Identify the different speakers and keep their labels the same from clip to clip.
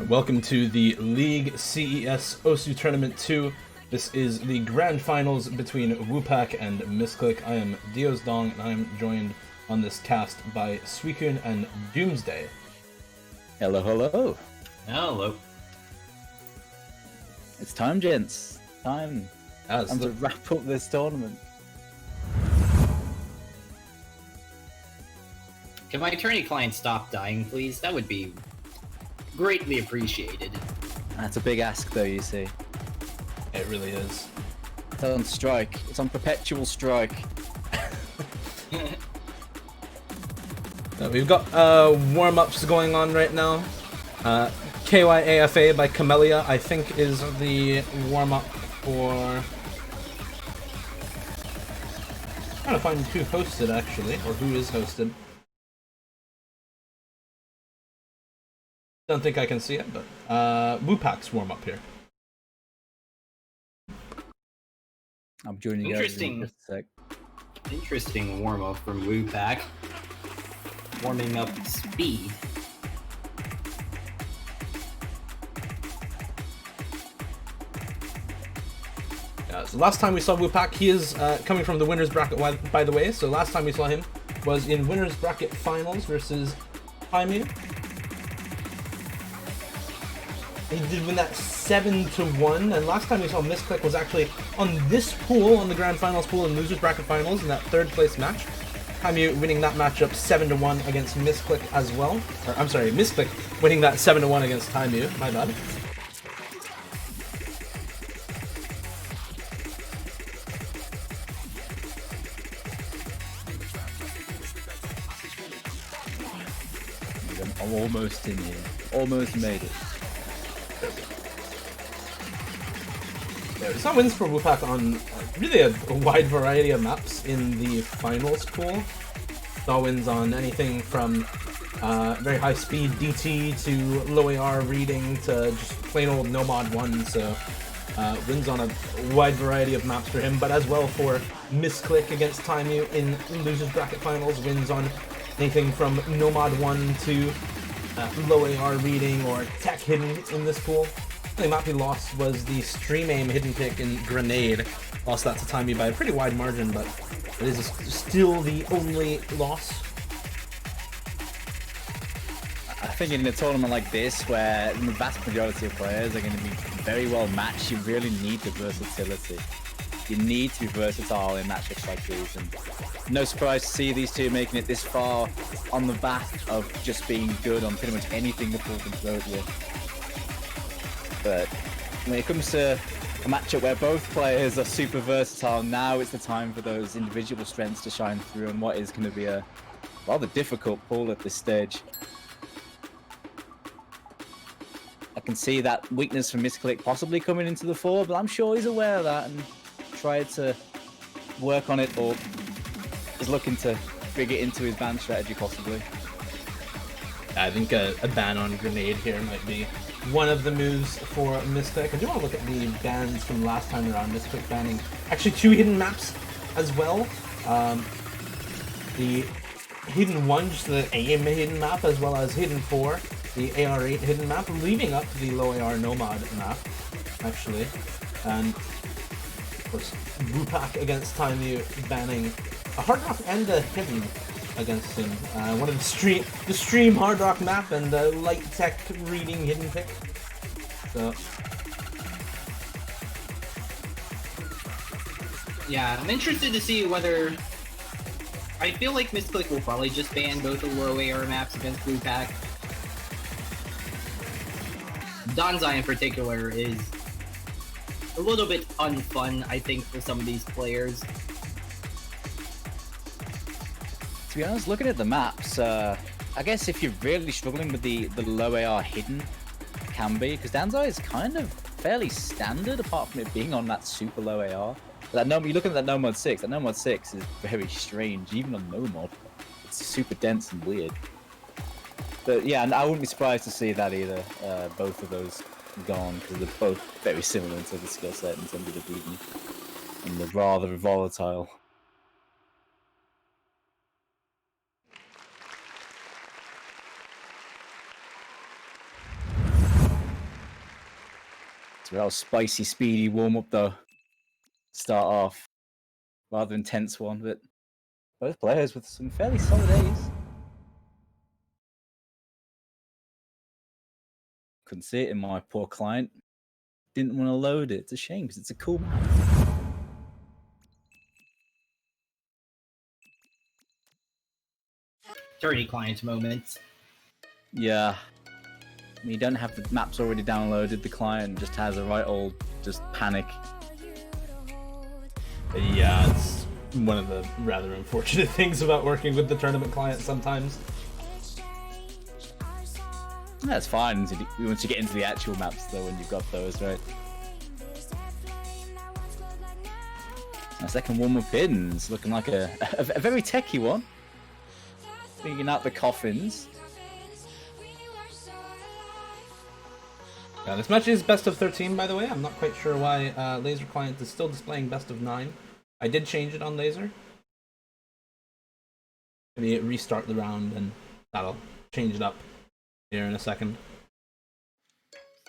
Speaker 1: Welcome to the League CES OSU Tournament 2. This is the grand finals between Woopak and Missklik. I am Dios Dong, and I am joined on this cast by Suicune and Doomsday.
Speaker 2: Hello, hello.
Speaker 3: Hello.
Speaker 2: It's time, gents. Time to wrap up this tournament.
Speaker 3: Can my attorney client stop dying, please? That would be greatly appreciated.
Speaker 2: That's a big ask, though, you see.
Speaker 1: It really is.
Speaker 2: It's on strike. It's on perpetual strike.
Speaker 1: We've got warm-ups going on right now. KYAFA by Camellia, I think, is the warm-up for... I'm trying to find who hosted, actually, or who is hosted. Don't think I can see it, but Woopak's warm-up here.
Speaker 2: I'm joining you guys in just a sec.
Speaker 3: Interesting warm-up from Woopak. Warming up speed.
Speaker 1: So last time we saw Woopak, he is coming from the winner's bracket, by the way. So last time we saw him was in winner's bracket finals versus Jaime. He did win that 7-1, and last time we saw Missklik was actually on this pool, on the grand finals pool in losers bracket finals, in that third place match. Jaime winning that matchup 7-1 against Missklik as well. Or, I'm sorry, Missklik winning that 7-1 against Jaime. My bad.
Speaker 2: I'm almost in here. Almost made it.
Speaker 1: Yeah, we saw wins for Woopak on really a wide variety of maps in the finals pool. Saw wins on anything from very high speed DT to low AR reading to just plain old no mod 1. So wins on a wide variety of maps for him, but as well for Missklik against Jaime in losers bracket finals. Wins on anything from no mod 1 to low AR reading or tech hidden in this pool. The only map he lost was the stream aim hidden pick in Grenade. Lost that to Jaime by a pretty wide margin, but it is still the only loss.
Speaker 2: I think in a tournament like this, where the vast majority of players are going to be very well matched, you really need the versatility. You need to be versatile in matchups like these, and no surprise to see these two making it this far on the back of just being good on pretty much anything the pool can throw at you. But when it comes to a matchup where both players are super versatile, now it's the time for those individual strengths to shine through on what is going to be a rather difficult pool at this stage. I can see that weakness from Missklik possibly coming into the fore, but I'm sure he's aware of that and tried to work on it, or is looking to bring it into his ban strategy possibly.
Speaker 1: I think a ban on Grenade here might be one of the moves for Missklik. I do want to look at the bans from last time around. Missklik banning actually 2 hidden maps as well. The hidden 1, just the aim hidden map, as well as hidden 4, the AR8 hidden map, leaving up the low AR nomad map, actually. And of course, Woopak against Jaime banning a hard rock and a hidden against him. One of the stream hard rock map and the light tech reading hidden pick. So
Speaker 3: Yeah, I'm interested to see whether... I feel like Missklik will probably just ban both the low AR maps against Woopak. Doomsday in particular is a little bit unfun, I think, for some of these players.
Speaker 2: To be honest, looking at the maps, I guess if you're really struggling with the low AR hidden, it can be, because Doomsday is kind of fairly standard, apart from it being on that super low AR. But you're looking at that no mod 6, that no mod 6 is very strange, even on no mod. It's super dense and weird. But yeah, and I wouldn't be surprised to see that either, both of those gone, because they're both very similar into the skill set in terms of the beating, and they're rather volatile. It's a real spicy, speedy warm-up, though. Start off. Rather intense one, but both players with some fairly solid A's. Couldn't see it in my poor client. Didn't want to load it. It's a shame because it's a cool map.
Speaker 3: Dirty client moments.
Speaker 2: Yeah. When you don't have the maps already downloaded, the client just has a right old just panic.
Speaker 1: Yeah, it's one of the rather unfortunate things about working with the tournament client sometimes.
Speaker 2: That's fine once you get into the actual maps, though, when you've got those, right? My second warm-up in's looking like a very techie one. Figuring out the coffins.
Speaker 1: This match is best of 13, by the way. I'm not quite sure why Laser Client is still displaying best of 9. I did change it on Laser. Maybe restart the round and that'll change it up here in a second.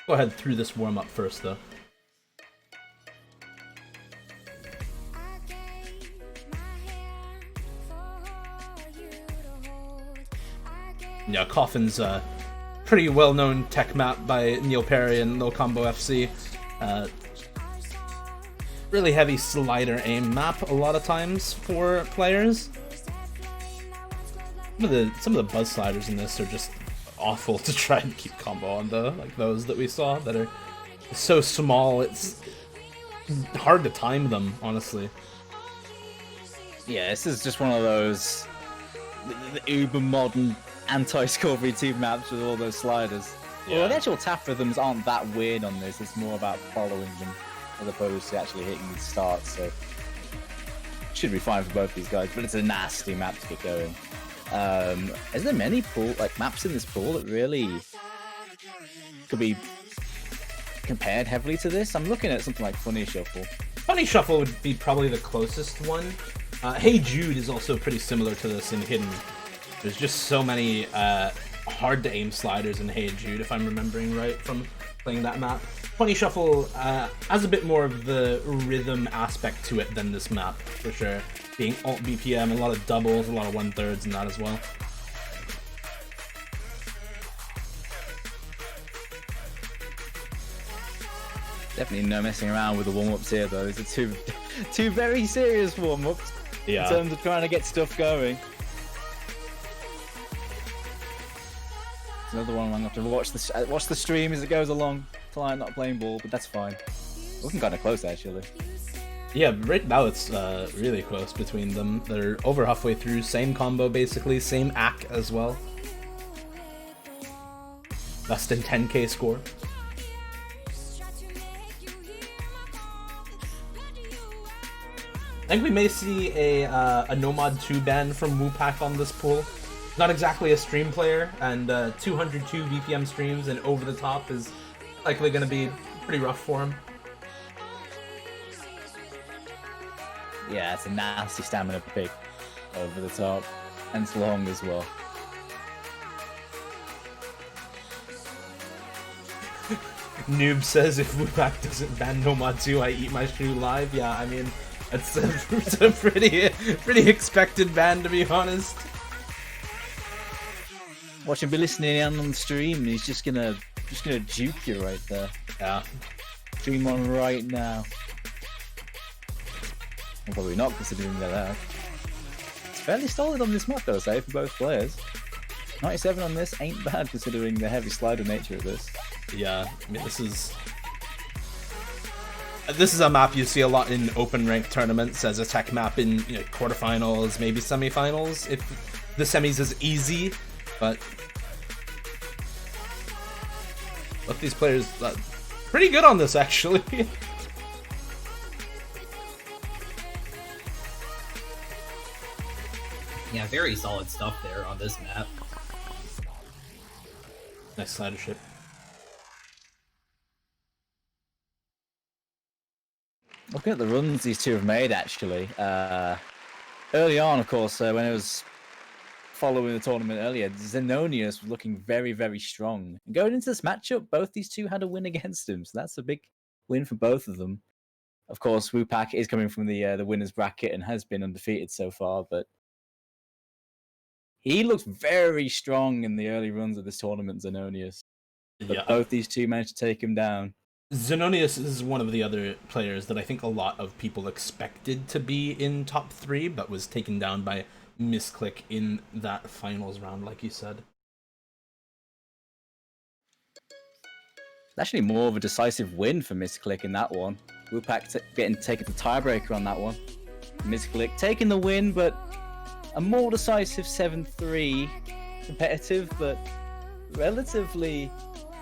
Speaker 1: Go ahead through this warm-up first, though. Yeah, Coffin's a pretty well-known tech map by Neil Perry and No Combo FC. Really heavy slider aim map a lot of times for players. Some of the buzz sliders in this are just awful to try and keep combo on, though. Like those that we saw that are so small, it's hard to time them, honestly.
Speaker 2: Yeah, this is just one of those the uber modern anti-score V2 maps with all those sliders.
Speaker 1: Yeah.
Speaker 2: Well, the actual tap rhythms aren't that weird on this. It's more about following them as opposed to actually hitting the start. So should be fine for both these guys. But it's a nasty map to get going. Is there many maps in this pool that really could be compared heavily to this? I'm looking at something like Funny Shuffle.
Speaker 1: Funny Shuffle would be probably the closest one. Hey Jude is also pretty similar to this in Hidden. There's just so many hard to aim sliders in Hey Jude, if I'm remembering right from playing that map. Funny Shuffle has a bit more of the rhythm aspect to it than this map, for sure. Being alt BPM, a lot of doubles, a lot of 1/3 in that as well.
Speaker 2: Definitely no messing around with the warm-ups here, though. These are two very serious warm-ups in terms of trying to get stuff going. Another one I'm going to have to watch the stream as it goes along. Client not playing ball, but that's fine. Looking kind of close, actually.
Speaker 1: Yeah, right now it's really close between them. They're over halfway through, same combo basically, same AC as well. Less than 10k score. I think we may see a Nomad 2 ban from Woopak on this pool. Not exactly a stream player, and 202 VPM streams and over the top is likely going to be pretty rough for him.
Speaker 2: Yeah, it's a nasty stamina pick over the top, and it's long as well.
Speaker 1: Noob says if Woopak doesn't ban Nomad 2, I eat my shoe live. Yeah, I mean, it's a pretty expected ban, to be honest.
Speaker 2: Watch him be listening in on the stream, and he's just gonna juke you right there.
Speaker 1: Yeah.
Speaker 2: Stream on right now. I'm probably not considering that. It's fairly solid on this map, though, say, for both players. 97 on this ain't bad considering the heavy slider nature of this.
Speaker 1: Yeah, I mean, this is a map you see a lot in open rank tournaments as a tech map in quarterfinals, maybe semifinals. If the semis is easy, but both these players pretty good on this actually.
Speaker 3: Yeah, very solid stuff there on this map.
Speaker 1: Nice slider ship.
Speaker 2: Looking at the runs these two have made, actually. Early on, of course, when it was following the tournament earlier, Zenonius was looking very, very strong. And going into this matchup, both these two had a win against him, so that's a big win for both of them. Of course, Woopak is coming from the winners bracket and has been undefeated so far, but he looks very strong in the early runs of this tournament, Zenonius. But both these two managed to take him down.
Speaker 1: Zenonius is one of the other players that I think a lot of people expected to be in top 3, but was taken down by Missklik in that finals round, like you said.
Speaker 2: Actually more of a decisive win for Missklik in that one. Woopak taking the tiebreaker on that one. Missklik taking the win, but a more decisive 7-3. Competitive, but relatively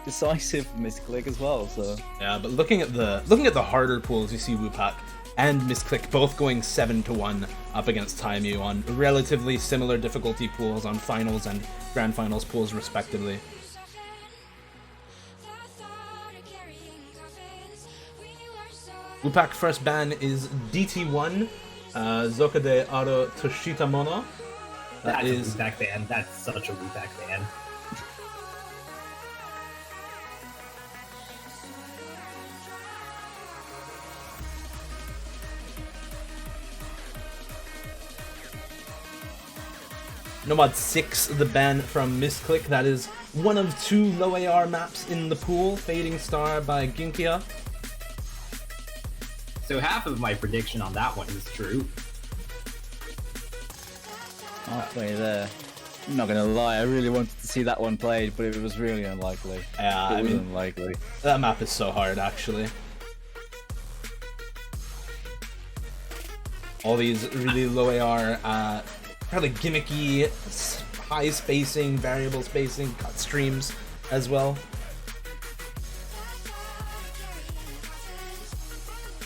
Speaker 2: decisive for Missklik as well. So
Speaker 1: yeah, but looking at the harder pools, you see Woopak and Missklik both going 7-1 up against Taimu on relatively similar difficulty pools on finals and grand finals pools respectively. Woopak first ban is DT1, Zoka de Aro Toshitamono.
Speaker 4: That's a Woopak ban. That's such a Woopak ban.
Speaker 1: Nomad 6, the ban from Missklik. That is one of 2 low AR maps in the pool. Fading Star by Ginkia.
Speaker 4: So half of my prediction on that one is true.
Speaker 2: Halfway there. I'm not gonna lie, I really wanted to see that one played, but it was really unlikely.
Speaker 1: Yeah,
Speaker 2: I mean, unlikely.
Speaker 1: That map is so hard, actually. All these really low AR, kind of gimmicky, high spacing, variable spacing, cut streams as well.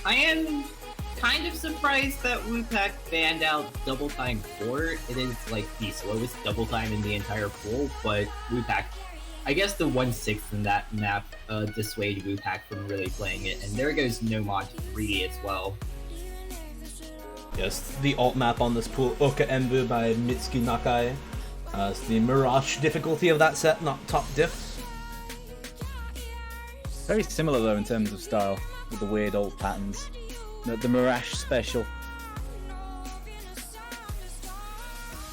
Speaker 3: I am kind of surprised that Woopak banned out Double Time 4. It is like the slowest double time in the entire pool, but Woopak, I guess the 1/6 in that map dissuaded Woopak from really playing it, and there goes Nomad 3 as well.
Speaker 1: Yes, the alt map on this pool, Oka Embu by Mitsuki Nakai. It's the Mirage difficulty of that set, not top diff.
Speaker 2: Very similar though in terms of style, with the weird alt patterns. The Mirage special.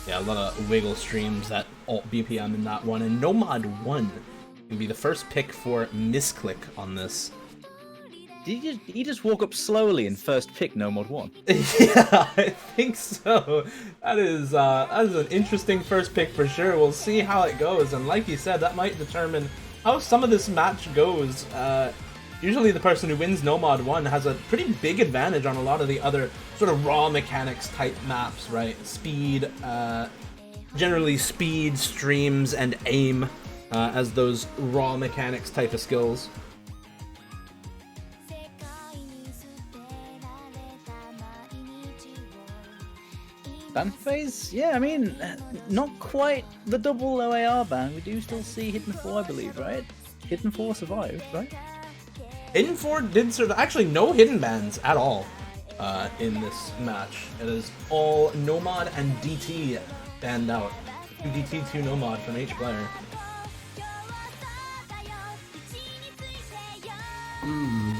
Speaker 1: Yeah, a lot of wiggle streams, that alt BPM in that one, and Nomad 1 can be the first pick for Missklik on this.
Speaker 2: Did he just walk up slowly and first pick Nomad 1?
Speaker 1: Yeah, I think so. That is an interesting first pick for sure. We'll see how it goes, and like you said, that might determine how some of this match goes. Usually the person who wins Nomad 1 has a pretty big advantage on a lot of the other sort of raw mechanics type maps, right? Speed, generally speed, streams, and aim as those raw mechanics type of skills.
Speaker 2: Ban phase? Yeah, I mean, not quite the double OAR ban. We do still see Hidden 4, I believe, right? Hidden 4 survived, right?
Speaker 1: Hidden 4 did survive. Actually, no hidden bans at all in this match. It is all Nomad and DT banned out. 2 DT, 2 Nomad from each player.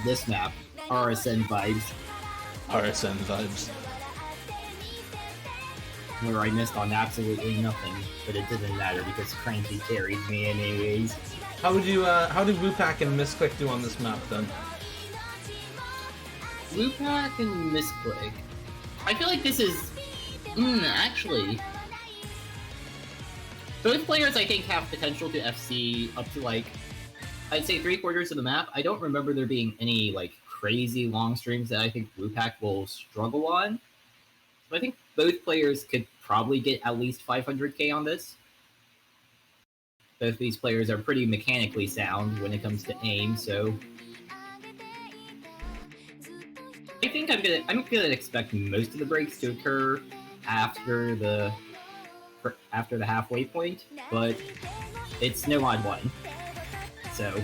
Speaker 3: This map. RSN vibes.
Speaker 1: RSN vibes.
Speaker 3: Where I missed on absolutely nothing, but it didn't matter because Cranky carried me anyways.
Speaker 1: How did Woopak and Missklik do on this map then?
Speaker 3: Woopak and Missklik. I feel like this is actually both players I think have potential to FC up to like I'd say 3/4 of the map. I don't remember there being any like crazy long streams that I think Woopak will struggle on. So I think both players could probably get at least 500k on this. Both these players are pretty mechanically sound when it comes to aim, so I think I'm gonna expect most of the breaks to occur after the halfway point, but it's Nomad 1, so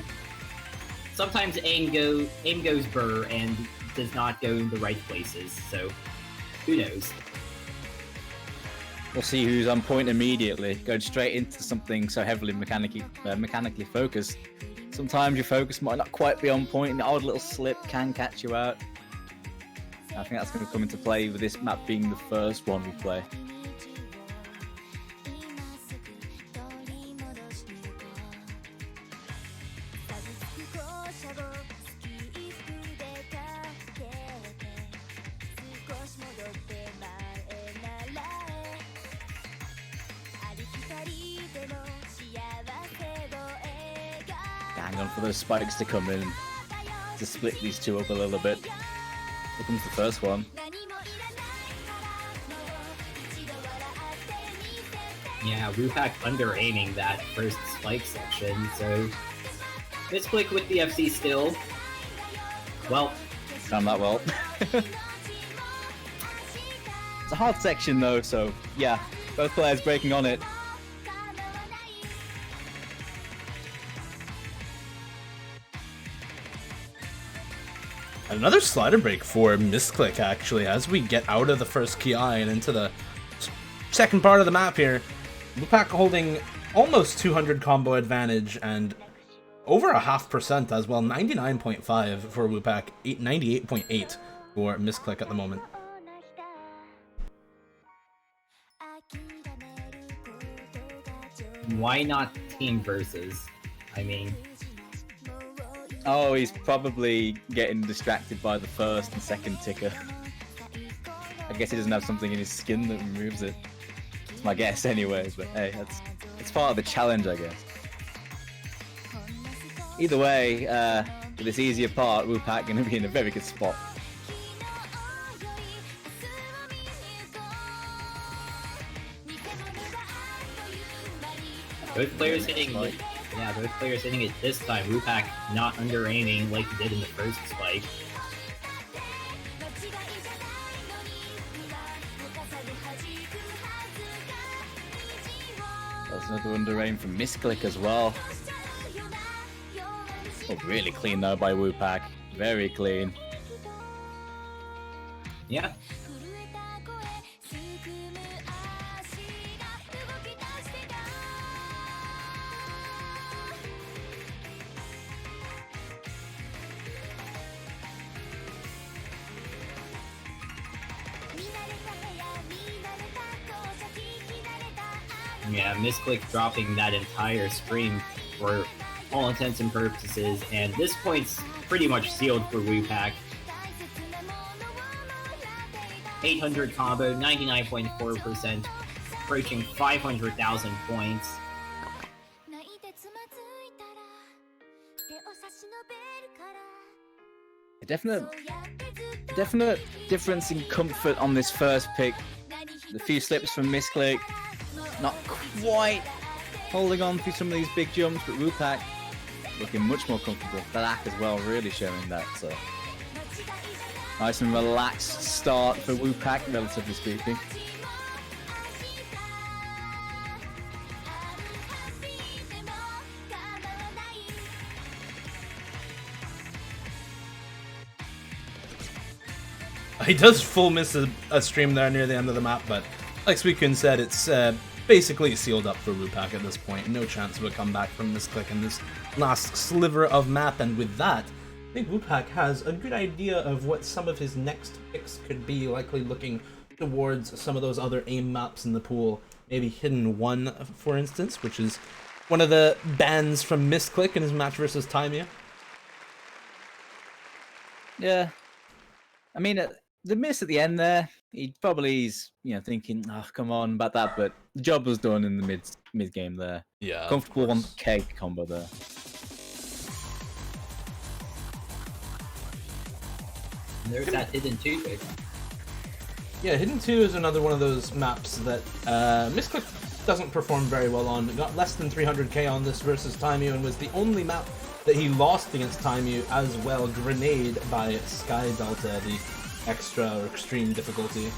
Speaker 3: sometimes aim goes burr and does not go in the right places. So who knows?
Speaker 2: We'll see who's on point immediately, going straight into something so heavily mechanically focused. Sometimes your focus might not quite be on point, and the odd little slip can catch you out. I think that's going to come into play with this map being the first one we play. Hang on for those spikes to come in to split these two up a little bit. Here comes the first one.
Speaker 3: Yeah, Woopak under-aiming that first spike section, so Missklik with the FC still. Well,
Speaker 2: Done that well. It's a hard section though, so yeah, both players breaking on it.
Speaker 1: Another slider break for Missklik, actually, as we get out of the first Ki and into the second part of the map here. Woopak holding almost 200 combo advantage and over 0.5% as well, 99.5 for Woopak, 98.8 for Missklik at the moment.
Speaker 3: why not team versus? I mean,
Speaker 2: Oh, he's probably getting distracted by the first and second ticker. I guess he doesn't have something in his skin that removes it. It's my guess anyways, but hey, it's part of the challenge, I guess. Either way, with this easier part, Woopak going to be in a very good spot.
Speaker 3: both players hitting like, yeah, both players hitting it this time. Woopak not under aiming like he did in the first spike.
Speaker 2: That's another under aim from Missklik as well. Oh, really clean though by Woopak. Very clean.
Speaker 3: Yeah. Yeah, Missklik dropping that entire stream for all intents and purposes, and this point's pretty much sealed for Woopak. 800 combo, 99.4%, approaching 500,000 points.
Speaker 2: A definite difference in comfort on this first pick. A few slips from Missklik, not quite holding on through some of these big jumps, but Woopak looking much more comfortable. Black as well, really showing that. So nice and relaxed start for Woopak, relatively speaking.
Speaker 1: He does full miss a stream there near the end of the map, but like Suikun said, it's basically sealed up for Woopak at this point. No chance of a comeback from Missklik in this last sliver of map, and with that, I think Woopak has a good idea of what some of his next picks could be, likely looking towards some of those other aim maps in the pool. Maybe Hidden 1, for instance, which is one of the bans from Missklik in his match versus Taimia.
Speaker 2: Yeah. I mean, the miss at the end there, he probably is, thinking, oh, come on about that, but the job was done in the mid game there.
Speaker 1: Yeah.
Speaker 2: Comfortable 1K combo there.
Speaker 3: And there's that Hidden 2 pick.
Speaker 1: Yeah, Hidden 2 is another one of those maps that Missklik doesn't perform very well on. It got less than 300k on this versus Taimu, and was the only map that he lost against Taimu as well. Grenade by Sky Delta, the extra or extreme difficulty.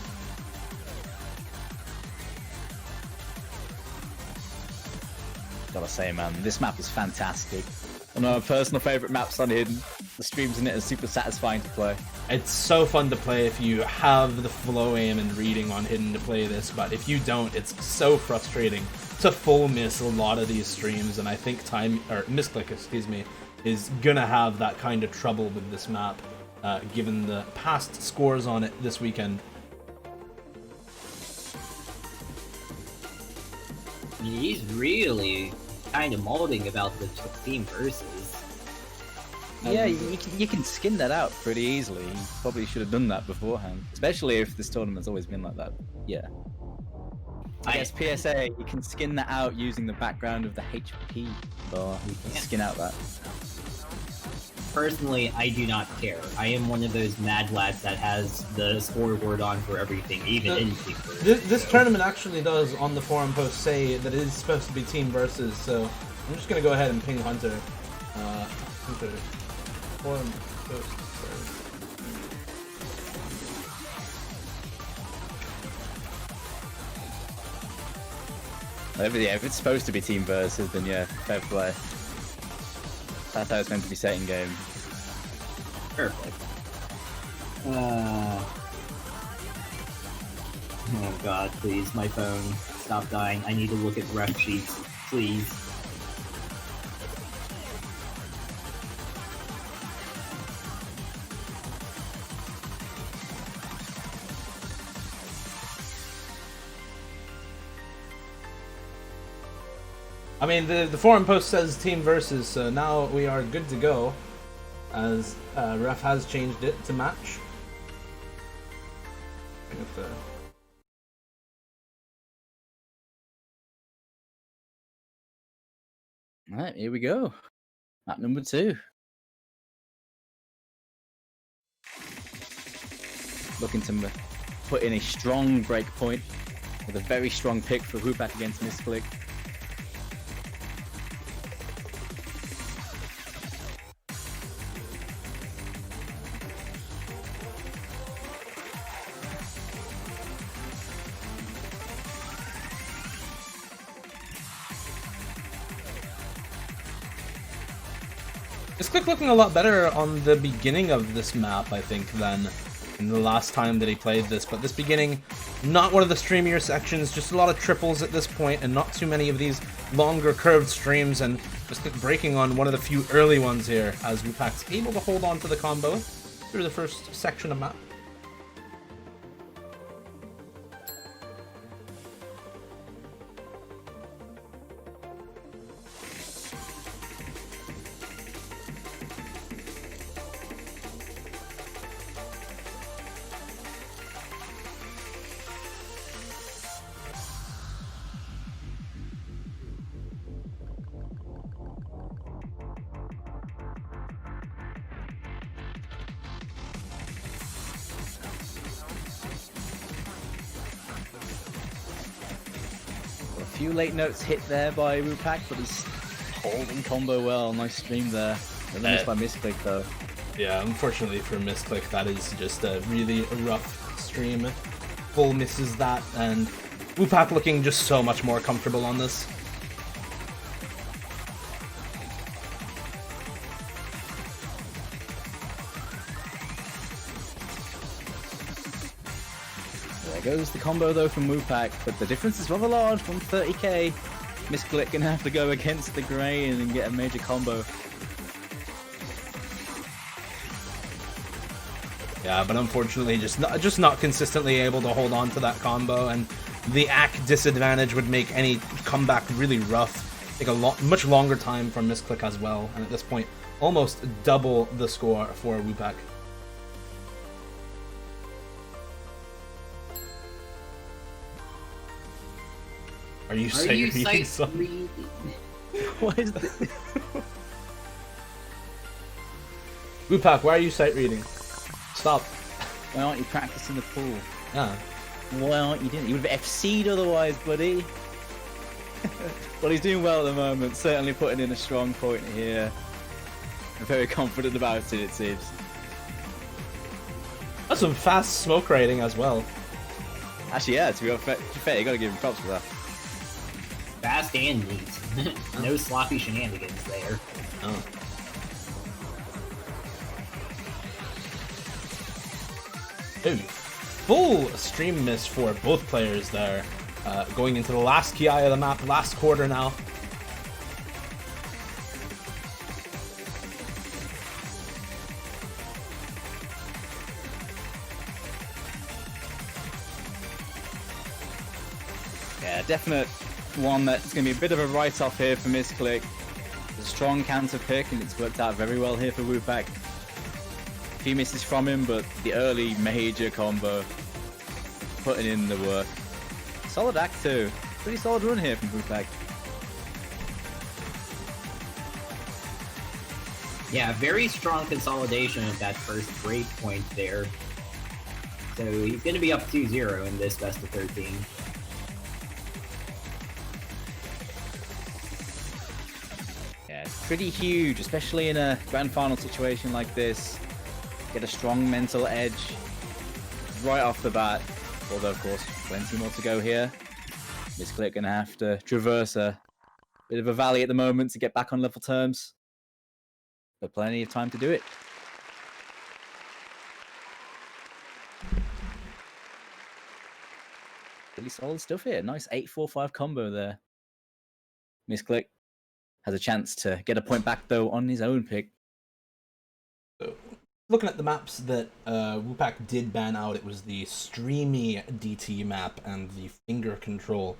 Speaker 2: Gotta say, man, this map is fantastic. One of my personal favourite maps on Hidden. The streams in it are super satisfying to play.
Speaker 1: It's so fun to play if you have the flow aim and reading on Hidden to play this, but if you don't, it's so frustrating to full miss a lot of these streams, and I think Missklik, is gonna have that kind of trouble with this map, given the past scores on it this weekend.
Speaker 3: He's really kind of molding about the team versus.
Speaker 2: Yeah, you can skin that out pretty easily. You probably should have done that beforehand, especially if this tournament's always been like that. Yeah. I guess PSA, you can skin that out using the background of the HP bar. You can skin out that.
Speaker 3: Personally, I do not care. I am one of those mad lads that has the scoreboard on for everything, even in team versus.
Speaker 1: This tournament actually does, on the forum post, say that it is supposed to be team versus, so I'm just gonna go ahead and ping Hunter. Hunter. Forum post.
Speaker 2: Yeah, if it's supposed to be team versus, then yeah, fair play. That's how it's meant to be set in game.
Speaker 3: Perfect. Oh god, please, my phone, stop dying. I need to look at ref sheets, please.
Speaker 1: I mean, the forum post says team versus, so now we are good to go, as ref has changed it to match.
Speaker 2: Alright, here we go. Map number 2. Looking to put in a strong break point with a very strong pick for Woopak against Missklik.
Speaker 1: Missklik looking a lot better on the beginning of this map, I think, than in the last time that he played this. But this beginning, not one of the streamier sections, just a lot of triples at this point, and not too many of these longer curved streams, and Missklik breaking on one of the few early ones here, as Woopak's able to hold on to the combo through the first section of map.
Speaker 2: A few late notes hit there by Woopak, but he's holding combo well. Nice stream there. Missed by Missklik though.
Speaker 1: Yeah, unfortunately for Missklik, that is just a really rough stream. Full misses that, and Woopak looking just so much more comfortable on this.
Speaker 2: There goes the combo though from Woopak, but the difference is rather large from 30k. Missklik gonna have to go against the grain and get a major combo.
Speaker 1: Yeah, but unfortunately just not consistently able to hold on to that combo, and the AC disadvantage would make any comeback really rough. Take a much longer time for Missklik as well, and at this point, almost double the score for Woopak. Are you sight reading?
Speaker 2: What is this?
Speaker 1: Woopak, why are you sight reading? Stop.
Speaker 2: Why aren't you practicing the pool?
Speaker 1: Yeah.
Speaker 2: Why aren't you doing it? You would have FC'd otherwise, buddy. Well, he's doing well at the moment, certainly putting in a strong point here. I'm very confident about it, it seems.
Speaker 1: That's some fast smoke rating as well.
Speaker 2: Actually, yeah, to be fair, you gotta give him props for that.
Speaker 3: Fast and neat. No sloppy shenanigans there.
Speaker 1: Oh. Dude, full stream miss for both players there. Going into the last ki of the map, last quarter now.
Speaker 2: Yeah, definite one that's going to be a bit of a write-off here for Missklik. It's a strong counter pick, and it's worked out very well here for Woopak. A few misses from him, but the early major combo, putting in the work. Solid act too. Pretty solid run here from Woopak.
Speaker 3: Yeah, very strong consolidation at that first break point there. So he's going to be up 2-0 in this best of 13.
Speaker 2: Yeah, it's pretty huge, especially in a grand final situation like this. Get a strong mental edge right off the bat. Although, of course, plenty more to go here. Missklik going to have to traverse a bit of a valley at the moment to get back on level terms. But plenty of time to do it. Really solid stuff here. Nice 8-4-5 combo there. Missklik has a chance to get a point back, though, on his own pick.
Speaker 1: So, looking at the maps that Woopak did ban out, it was the streamy DT map and the finger control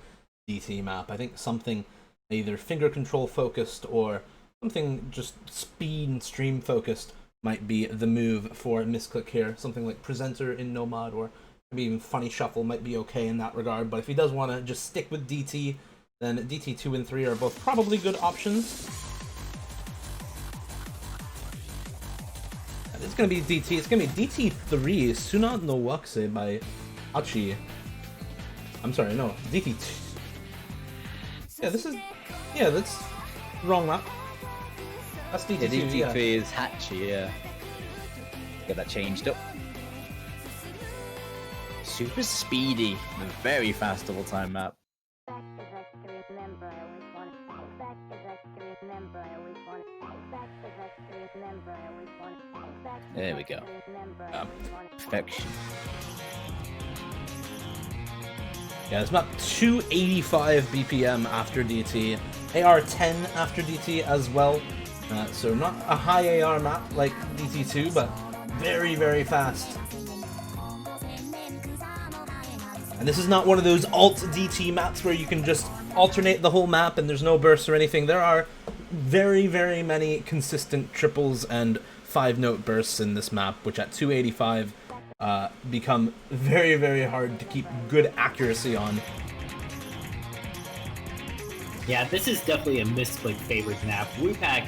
Speaker 1: DT map. I think something either finger control focused or something just speed and stream focused might be the move for Missklik here. Something like Presenter in No Mod, or maybe even Funny Shuffle might be okay in that regard. But if he does want to just stick with DT, then DT 2 and 3 are both probably good options. And it's going to be DT. It's going to be DT 3, Suna no Wakse by Achi. I'm sorry, no, DT 2. Yeah, this is... Yeah, that's wrong map. That's DT2,
Speaker 2: Yeah, DT3
Speaker 1: yeah.
Speaker 2: is Hatchy, yeah. Get that changed up. Super speedy, a very fast double time map. There we go. Perfection.
Speaker 1: Yeah, it's about 285 BPM after DT. AR 10 after DT as well. So not a high AR map like DT2, but very, very fast. And this is not one of those alt DT maps where you can just alternate the whole map and there's no bursts or anything. There are very, very many consistent triples and 5-note bursts in this map, which at 285 become very, very hard to keep good accuracy on.
Speaker 3: Yeah, this is definitely a Missklik favorite map. Woopak,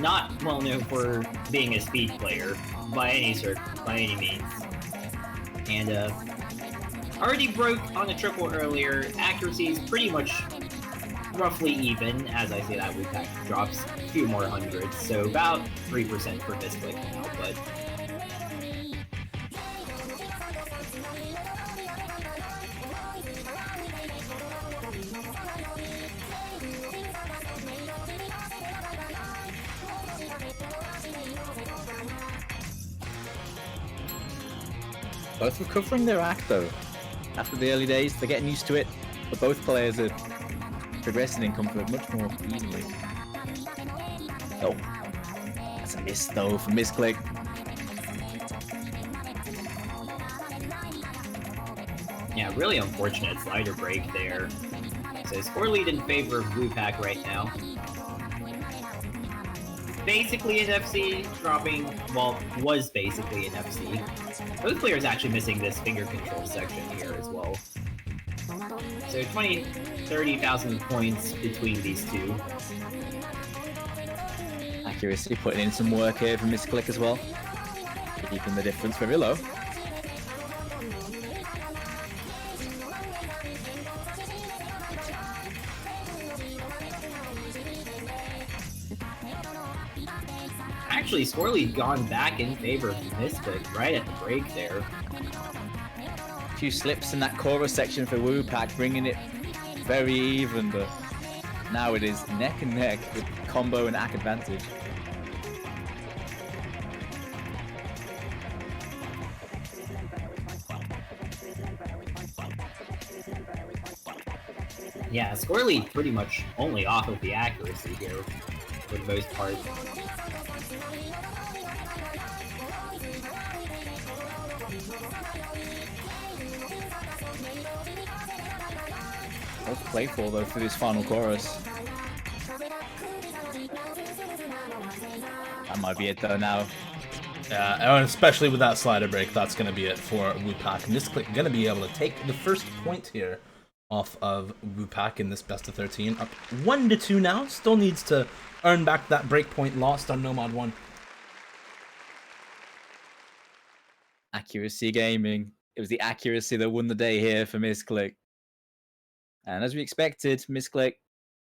Speaker 3: not well known for being a speed player by any means, and already broke on a triple earlier. Accuracy is pretty much roughly even. As I say that, Woopak drops a few more hundreds, so about 3% for Missklik now, but.
Speaker 2: Both recovering their act though. After the early days, they're getting used to it, but both players are progressing in comfort much more easily. Oh, that's a miss though for Missklik.
Speaker 3: Yeah, really unfortunate slider break there. So score lead in favor of Woopak right now. Basically an FC, dropping, well, was basically an FC. Both players actually missing this finger control section here as well. So 30,000 points between these two.
Speaker 2: Accuracy putting in some work here from Missklik as well. Keeping the difference very low.
Speaker 3: Actually, score lead gone back in favor of Missklik right at the break there.
Speaker 2: A few slips in that chorus section for Woopak, bringing it very even, but now it is neck and neck with combo and ack advantage.
Speaker 3: Yeah, score lead pretty much only off of the accuracy here for the most part.
Speaker 2: All to play for though for this final chorus. That might be it though now.
Speaker 1: Yeah, and especially with that slider break, that's going to be it for Woopak. Missklik going to be able to take the first point here off of Woopak in this best of 13. Up 1-2 now. Still needs to earn back that break point lost on Nomad 1.
Speaker 2: Accuracy gaming. It was the accuracy that won the day here for Missklik. And as we expected, Missklik a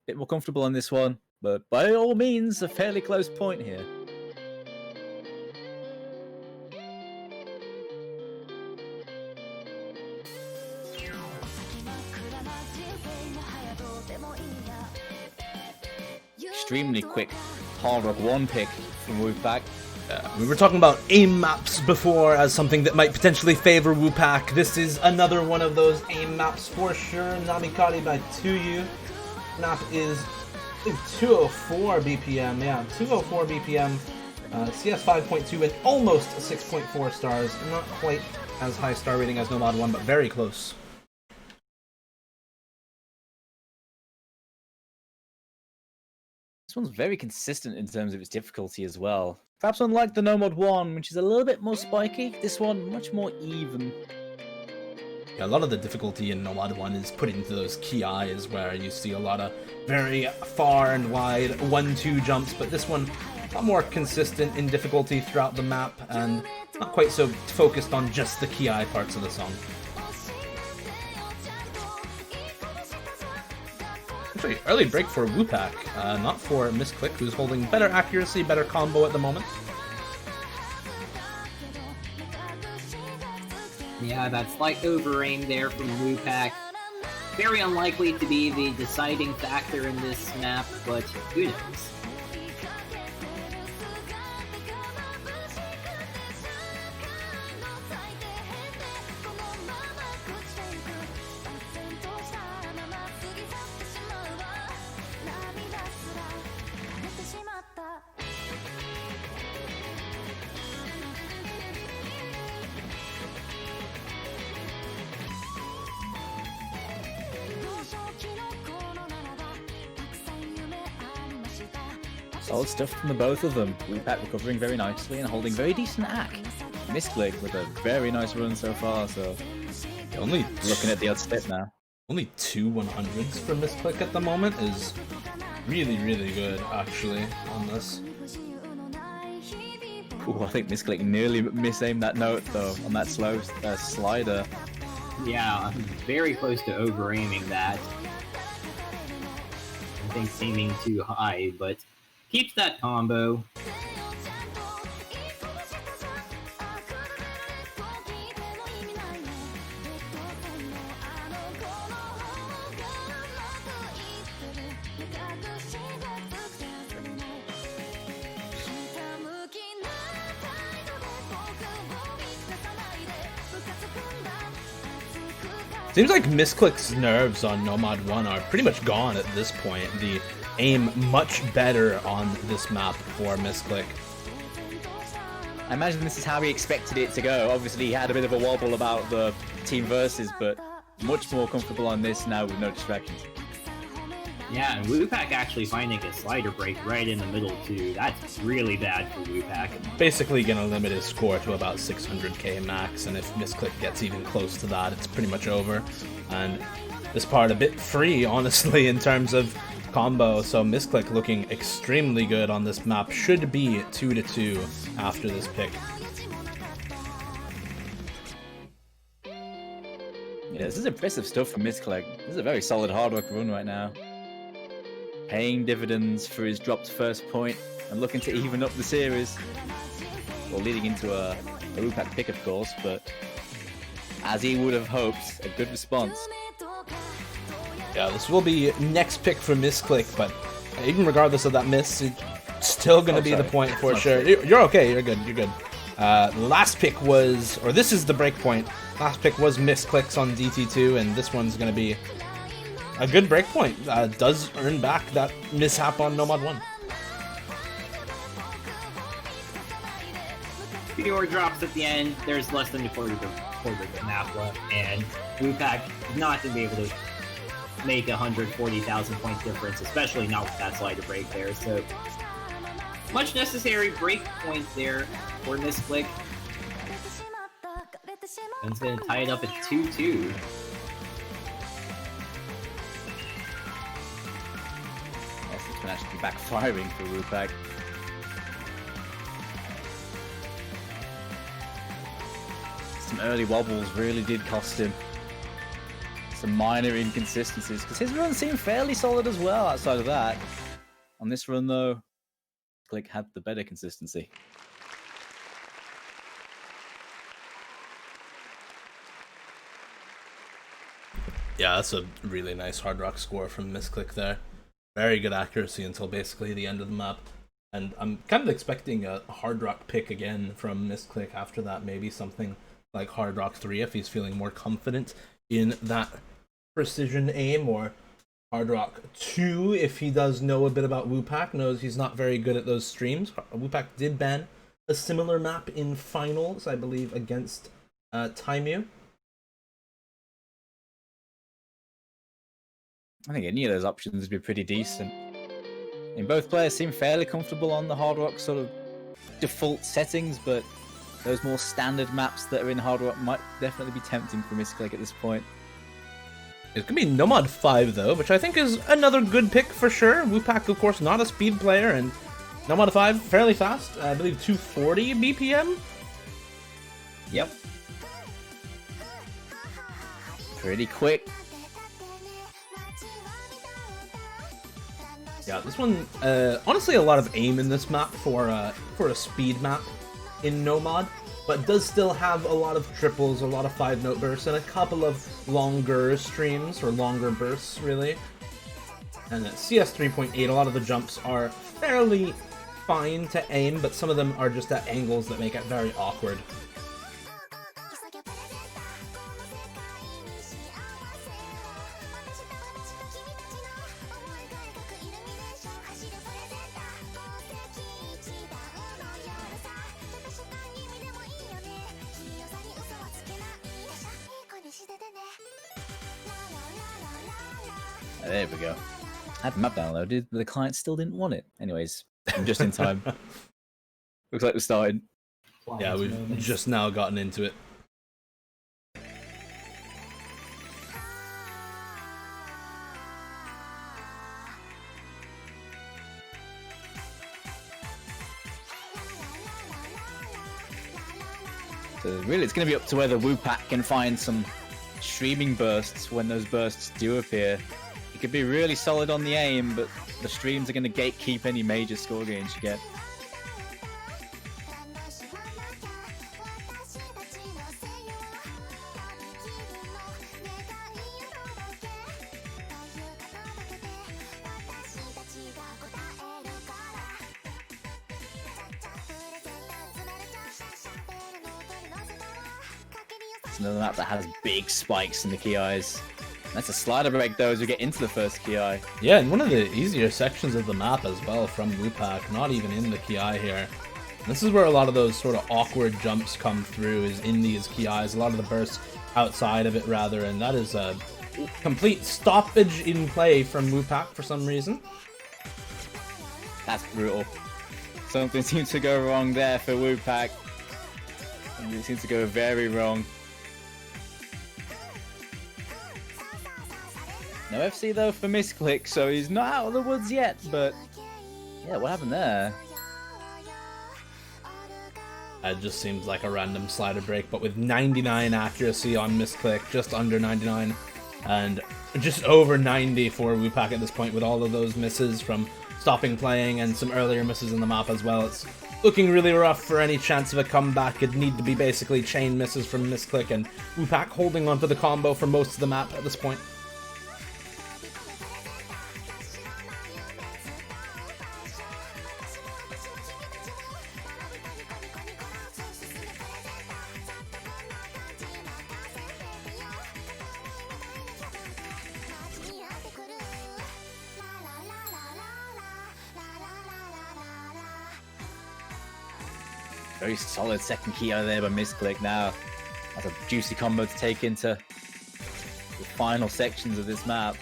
Speaker 2: bit more comfortable on this one, but by all means, a fairly close point here. Extremely quick Hard Rock 1 pick from Woopak.
Speaker 1: We were talking about aim maps before as something that might potentially favor Woopak. This is another one of those aim maps for sure. Namikari by 2U. Map is, I think, 204 BPM. Yeah, 204 BPM. CS 5.2 and almost 6.4 stars. Not quite as high star rating as Nomad 1, but very close.
Speaker 2: This one's very consistent in terms of its difficulty as well. Perhaps unlike the Nomad 1, which is a little bit more spiky, this one much more even.
Speaker 1: Yeah, a lot of the difficulty in Nomad 1 is put into those key eyes where you see a lot of very far and wide 1-2 jumps, but this one a lot more consistent in difficulty throughout the map and not quite so focused on just the key eye parts of the song. Actually, early break for Woopak, not for Missklik, who's holding better accuracy, better combo at the moment.
Speaker 3: Yeah, that slight over-aim there from Woopak. Very unlikely to be the deciding factor in this map, but who knows?
Speaker 2: Solid stuff from the both of them. Woopak recovering very nicely and holding very decent ack. Missklik with a very nice run so far, so
Speaker 1: Only
Speaker 2: looking at the odd step now.
Speaker 1: Only 2 100s for Missklik at the moment is really, really good, actually, on this.
Speaker 2: Ooh, I think Missklik nearly misaimed that note, though, on that slow slider.
Speaker 3: Yeah, very close to over-aiming that. I think aiming too high, but keeps that combo.
Speaker 1: Seems like Missklik's nerves on Nomad 1 are pretty much gone at this point. The aim much better on this map for Missklik.
Speaker 2: I imagine this is how he expected it to go. Obviously, he had a bit of a wobble about the team versus, but much more comfortable on this now with no distractions.
Speaker 3: Yeah, and Woopak actually finding a slider break right in the middle too. That's really bad for Woopak.
Speaker 1: Basically gonna limit his score to about 600k max, and if Missklik gets even close to that, it's pretty much over. And this part a bit free, honestly, in terms of combo, so Missklik looking extremely good on this map. Should be 2-2 after this pick.
Speaker 2: Yeah, this is impressive stuff from Missklik. This is a very solid hard work run right now. Paying dividends for his dropped first point and looking to even up the series. Well, leading into a Woopak pick, of course, but as he would have hoped, a good response.
Speaker 1: Yeah, this will be next pick for Missklik, but even regardless of that miss, it's still going to be the point for sure. You're okay, you're good, you're good. Last pick was, or this is the break point. Last pick was Missklik's on DT2, and this one's going to be a good break point. Does earn back that mishap on Nomad 1.
Speaker 3: Fewer drops at the end. There's less than a quarter of the map left, and Woopak is not going to be able to make 140,000 point difference, especially not with that slider break there. So much necessary break point there for Missklik. And it's going to tie it up at 2-2.
Speaker 2: Yes, it's been actually backfiring for Woopak. Some early wobbles really did cost him. Some minor inconsistencies, because his run seemed fairly solid as well outside of that. On this run, though, Missklik had the better consistency.
Speaker 1: Yeah, that's a really nice hard rock score from Missklik there. Very good accuracy until basically the end of the map. And I'm kind of expecting a hard rock pick again from Missklik after that. Maybe something like hard rock 3 if he's feeling more confident in that precision aim, or hard rock 2 if he does know a bit about Woopak, knows he's not very good at those streams. Woopak did ban a similar map in finals, I believe, against Taimu.
Speaker 2: I think any of those options would be pretty decent. And both players seem fairly comfortable on the hard rock sort of default settings, but those more standard maps that are in hard rock might definitely be tempting for Missklik at this point.
Speaker 1: It's going to be Nomad 5 though, which I think is another good pick for sure. Woopak, of course, not a speed player, and Nomad 5 fairly fast. I believe 240 BPM.
Speaker 3: Yep.
Speaker 2: Pretty quick.
Speaker 1: Yeah, this one, honestly, a lot of aim in this map for a speed map in Nomad, but does still have a lot of triples, a lot of 5-note bursts, and a couple of longer streams, or longer bursts, really. And at CS 3.8, a lot of the jumps are fairly fine to aim, but some of them are just at angles that make it very awkward.
Speaker 2: There we go. I had the map downloaded, but the client still didn't want it. Anyways, I'm just in time. Looks like we're starting.
Speaker 1: Yeah, we've just now gotten into it.
Speaker 2: So really, it's going to be up to whether Woopak can find some streaming bursts when those bursts do appear. It could be really solid on the aim, but the streams are going to gatekeep any major score gains you get. It's another map that has big spikes in the key eyes. That's a slider break though as we get into the first key eye.
Speaker 1: Yeah, and one of the easier sections of the map as well from Woopak, not even in the key eye here. This is where a lot of those sort of awkward jumps come through, is in these key eyes. A lot of the bursts outside of it rather, and that is a complete stoppage in play from Woopak for some reason.
Speaker 2: That's brutal. Something seems to go wrong there for Woopak. Something seems to go very wrong. No FC though for Missklik, so he's not out of the woods yet, but yeah, what happened there?
Speaker 1: It just seems like a random slider break, but with 99 accuracy on Missklik, just under 99, and just over 90 for Woopak at this point, with all of those misses from stopping playing and some earlier misses in the map as well. It's looking really rough for any chance of a comeback. It'd need to be basically chain misses from Missklik, and Woopak holding onto the combo for most of the map at this point.
Speaker 2: Very solid second key out there by Missklik now. That's a juicy combo to take into the final sections of this map.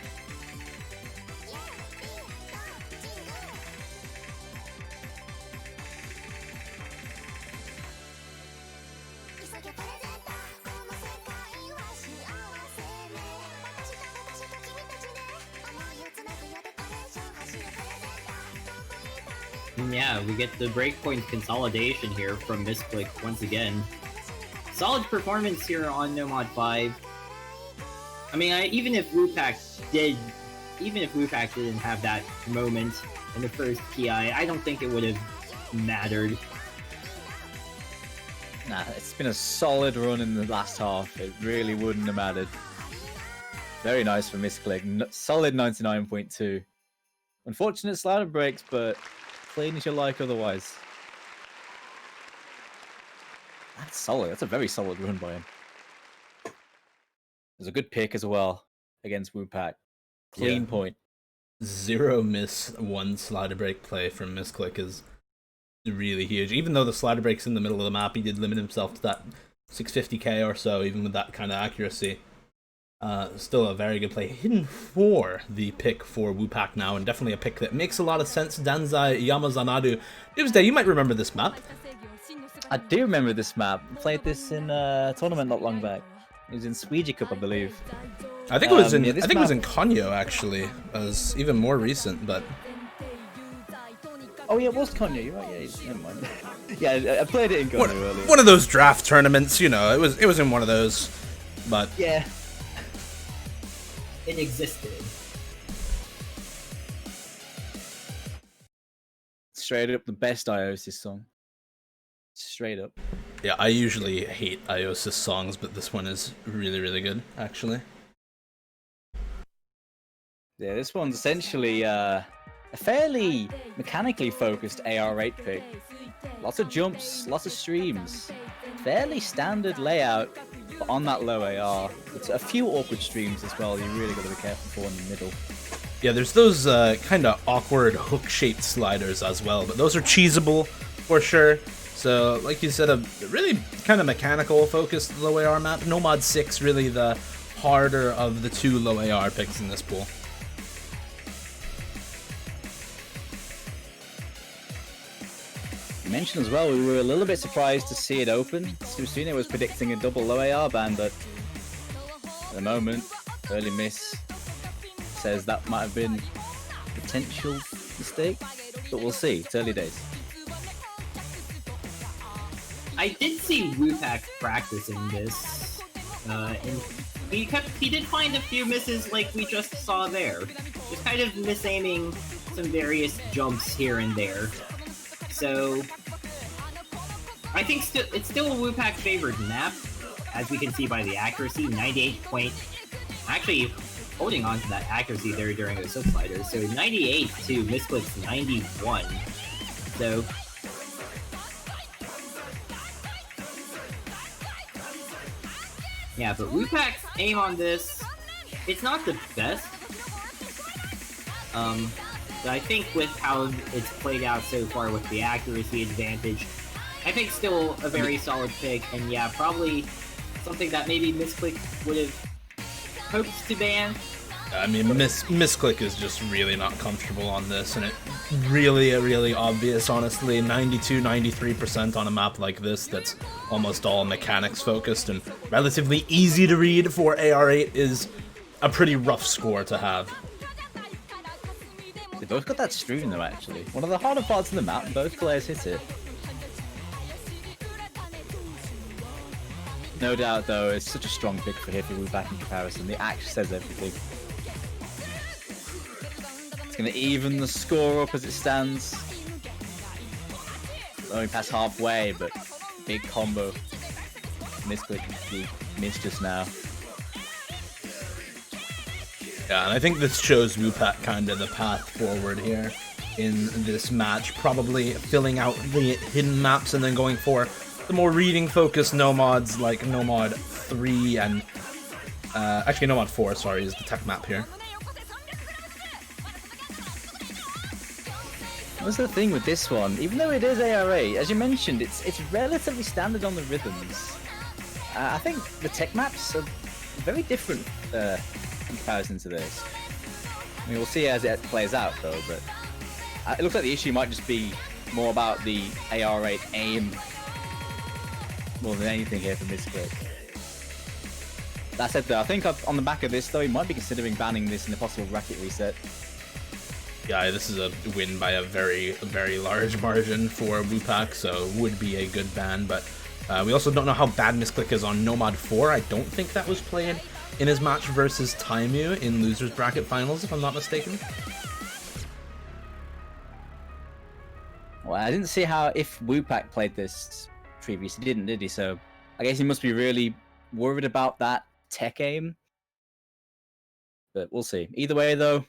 Speaker 3: And yeah, we get the breakpoint consolidation here from Missklik once again. Solid performance here on Nomad 5. I mean, even if Woopak didn't have that moment in the first PI, I don't think it would have mattered.
Speaker 2: Nah, it's been a solid run in the last half. It really wouldn't have mattered. Very nice for Missklik. Solid 99.2. Unfortunate slider breaks, but clean as you like otherwise. That's solid. That's a very solid run by him. There's a good pick as well against Woopak. Clean point.
Speaker 1: 0 miss, 1 slider break play from Missklik is really huge. Even though the slider break's in the middle of the map, he did limit himself to that 650k or so, even with that kind of accuracy. Still a very good play. Hidden for the pick for Woopak now, and definitely a pick that makes a lot of sense. Danzai Yamazanadu. Doomsday, you might remember this map.
Speaker 2: I do remember this map. I played this in a tournament not long back. It was in Sweden Cup, I believe.
Speaker 1: I think it was in it was in Konyo actually. As even more recent, but
Speaker 2: oh yeah, it was Konyo. You're right. Yeah, never mind. Yeah, I played it in Konyo earlier.
Speaker 1: One of those draft tournaments, you know. It was in one of those, but
Speaker 2: yeah.
Speaker 3: It existed.
Speaker 2: Straight up the best Iosis song. Straight up.
Speaker 1: Yeah, I usually hate Iosis songs, but this one is really, really good, actually.
Speaker 2: Yeah, this one's essentially a fairly mechanically focused AR8 pick. Lots of jumps, lots of streams. Fairly standard layout, but on that low AR. It's a few awkward streams as well. You really got to be careful for in the middle.
Speaker 1: Yeah, there's those kind of awkward hook-shaped sliders as well, but those are cheesable for sure. So, like you said, a really kind of mechanical focused low AR map. Nomad 6 really the harder of the 2 low AR picks in this pool.
Speaker 2: You mentioned as well, we were a little bit surprised to see it open. Susune was predicting a double low AR ban, but at the moment, early miss says that might have been a potential mistake, but we'll see. It's early days.
Speaker 3: I did see Woopak practicing this, and he did find a few misses like we just saw there. Just kind of misaiming some various jumps here and there. So, I think it's still a Woopak favored map, as we can see by the accuracy, 98 point. Actually, holding on to that accuracy there during the slip sliders. So 98 to Missklik's 91. So, yeah, but Woopak's aim on this, it's not the best. But I think with how it's played out so far with the accuracy advantage, I think still a very solid pick, and yeah, probably something that maybe Missklik would have hoped to ban.
Speaker 1: I mean, Missklik is just really not comfortable on this, and it really obvious, honestly. 92-93% on a map like this that's almost all mechanics focused and relatively easy to read for AR8 is a pretty rough score to have.
Speaker 2: They both got that stream though, actually. One of the harder parts of the map, both players hit it. No doubt though, it's such a strong pick for Hippie Woopak in comparison. The axe says everything. It's going to even the score up as it stands. Only past halfway, but big combo. Missklik missed just now.
Speaker 1: Yeah, and I think this shows Woopak kind of the path forward here in this match. Probably filling out the hidden maps and then going for the more reading-focused nomads like Nomad 3 and... actually, Nomad 4, sorry, is the tech map here.
Speaker 2: What's the thing with this one? Even though it is ARA, as you mentioned, it's relatively standard on the rhythms. I think the tech maps are very different in comparison to this. I mean, we'll see as it plays out though, but it looks like the issue might just be more about the AR8 aim more than anything here for Missklik. That said though, I think on the back of this though, he might be considering banning this in a possible bracket reset.
Speaker 1: Yeah, this is a win by a very large margin for Woopak, so would be a good ban, but we also don't know how bad Missklik is on Nomad 4. I don't think that was played in his match versus Taimu in losers bracket finals, if I'm not mistaken.
Speaker 2: Well, I didn't see how if Woopak played this previously, did he? So I guess he must be really worried about that tech aim. But we'll see. Either way, though,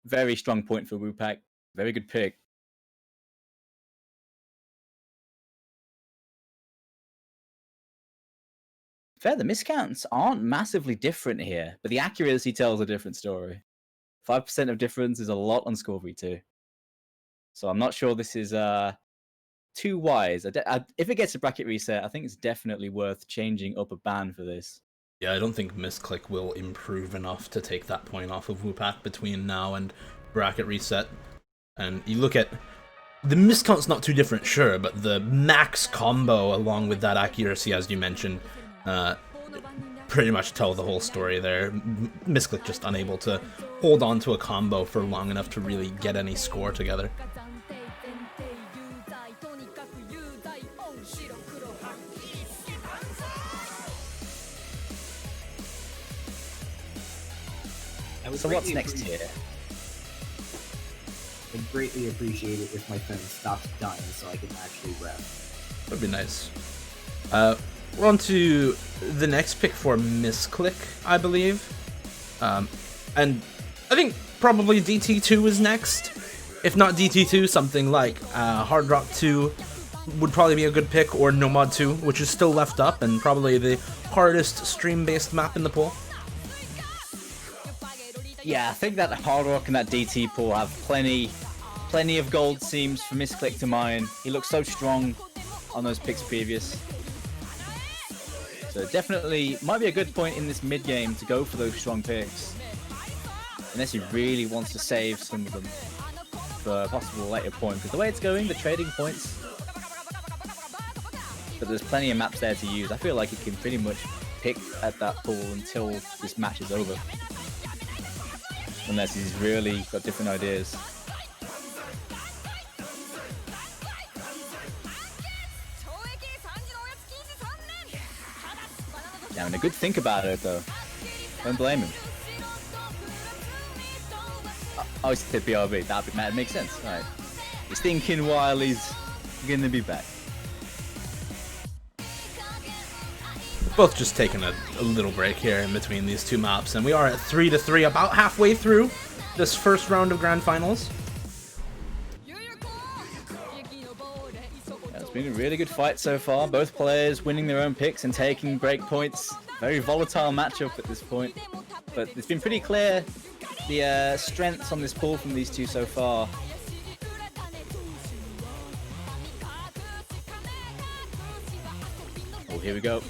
Speaker 2: very strong point for Woopak. Very good pick. Fair, the miscounts aren't massively different here, but the accuracy tells a different story. 5% of difference is a lot on score v2. So I'm not sure this is too wise. If it gets a bracket reset, I think it's definitely worth changing up a ban for this.
Speaker 1: Yeah, I don't think Missklik will improve enough to take that point off of Woopak between now and bracket reset. And you look at the miscount's not too different, sure, but the max combo along with that accuracy, as you mentioned, pretty much tell the whole story there. Missklik just unable to hold on to a combo for long enough to really get any score together.
Speaker 2: So what's next here?
Speaker 3: I'd greatly appreciate it if my phone stops dying so I can actually rep.
Speaker 1: That'd be nice. We're on to the next pick for Missklik, I believe. And I think probably DT2 is next. If not DT2, something like Hard Rock 2 would probably be a good pick, or Nomad 2, which is still left up and probably the hardest stream-based map in the pool.
Speaker 2: Yeah, I think that Hard Rock and that DT pool have plenty of gold seams for Missklik to mine. He looks so strong on those picks previous. So definitely might be a good point in this mid game to go for those strong picks. Unless he really wants to save some of them for a possible later point. Because the way it's going, the trading points, but there's plenty of maps there to use. I feel like he can pretty much pick at that pool until this match is over. Unless he's really got different ideas. Yeah, and a good think about it though. Don't blame him. Oh, he's hit BRB. That makes sense. Right. He's thinking while he's gonna be back.
Speaker 1: Both just taking a little break here in between these two maps, and we are at 3-3, about halfway through this first round of Grand Finals.
Speaker 2: Yeah, it's been a really good fight so far. Both players winning their own picks and taking break points. Very volatile matchup at this point, but it's been pretty clear the strengths on this pool from these two so far. Oh, here we go.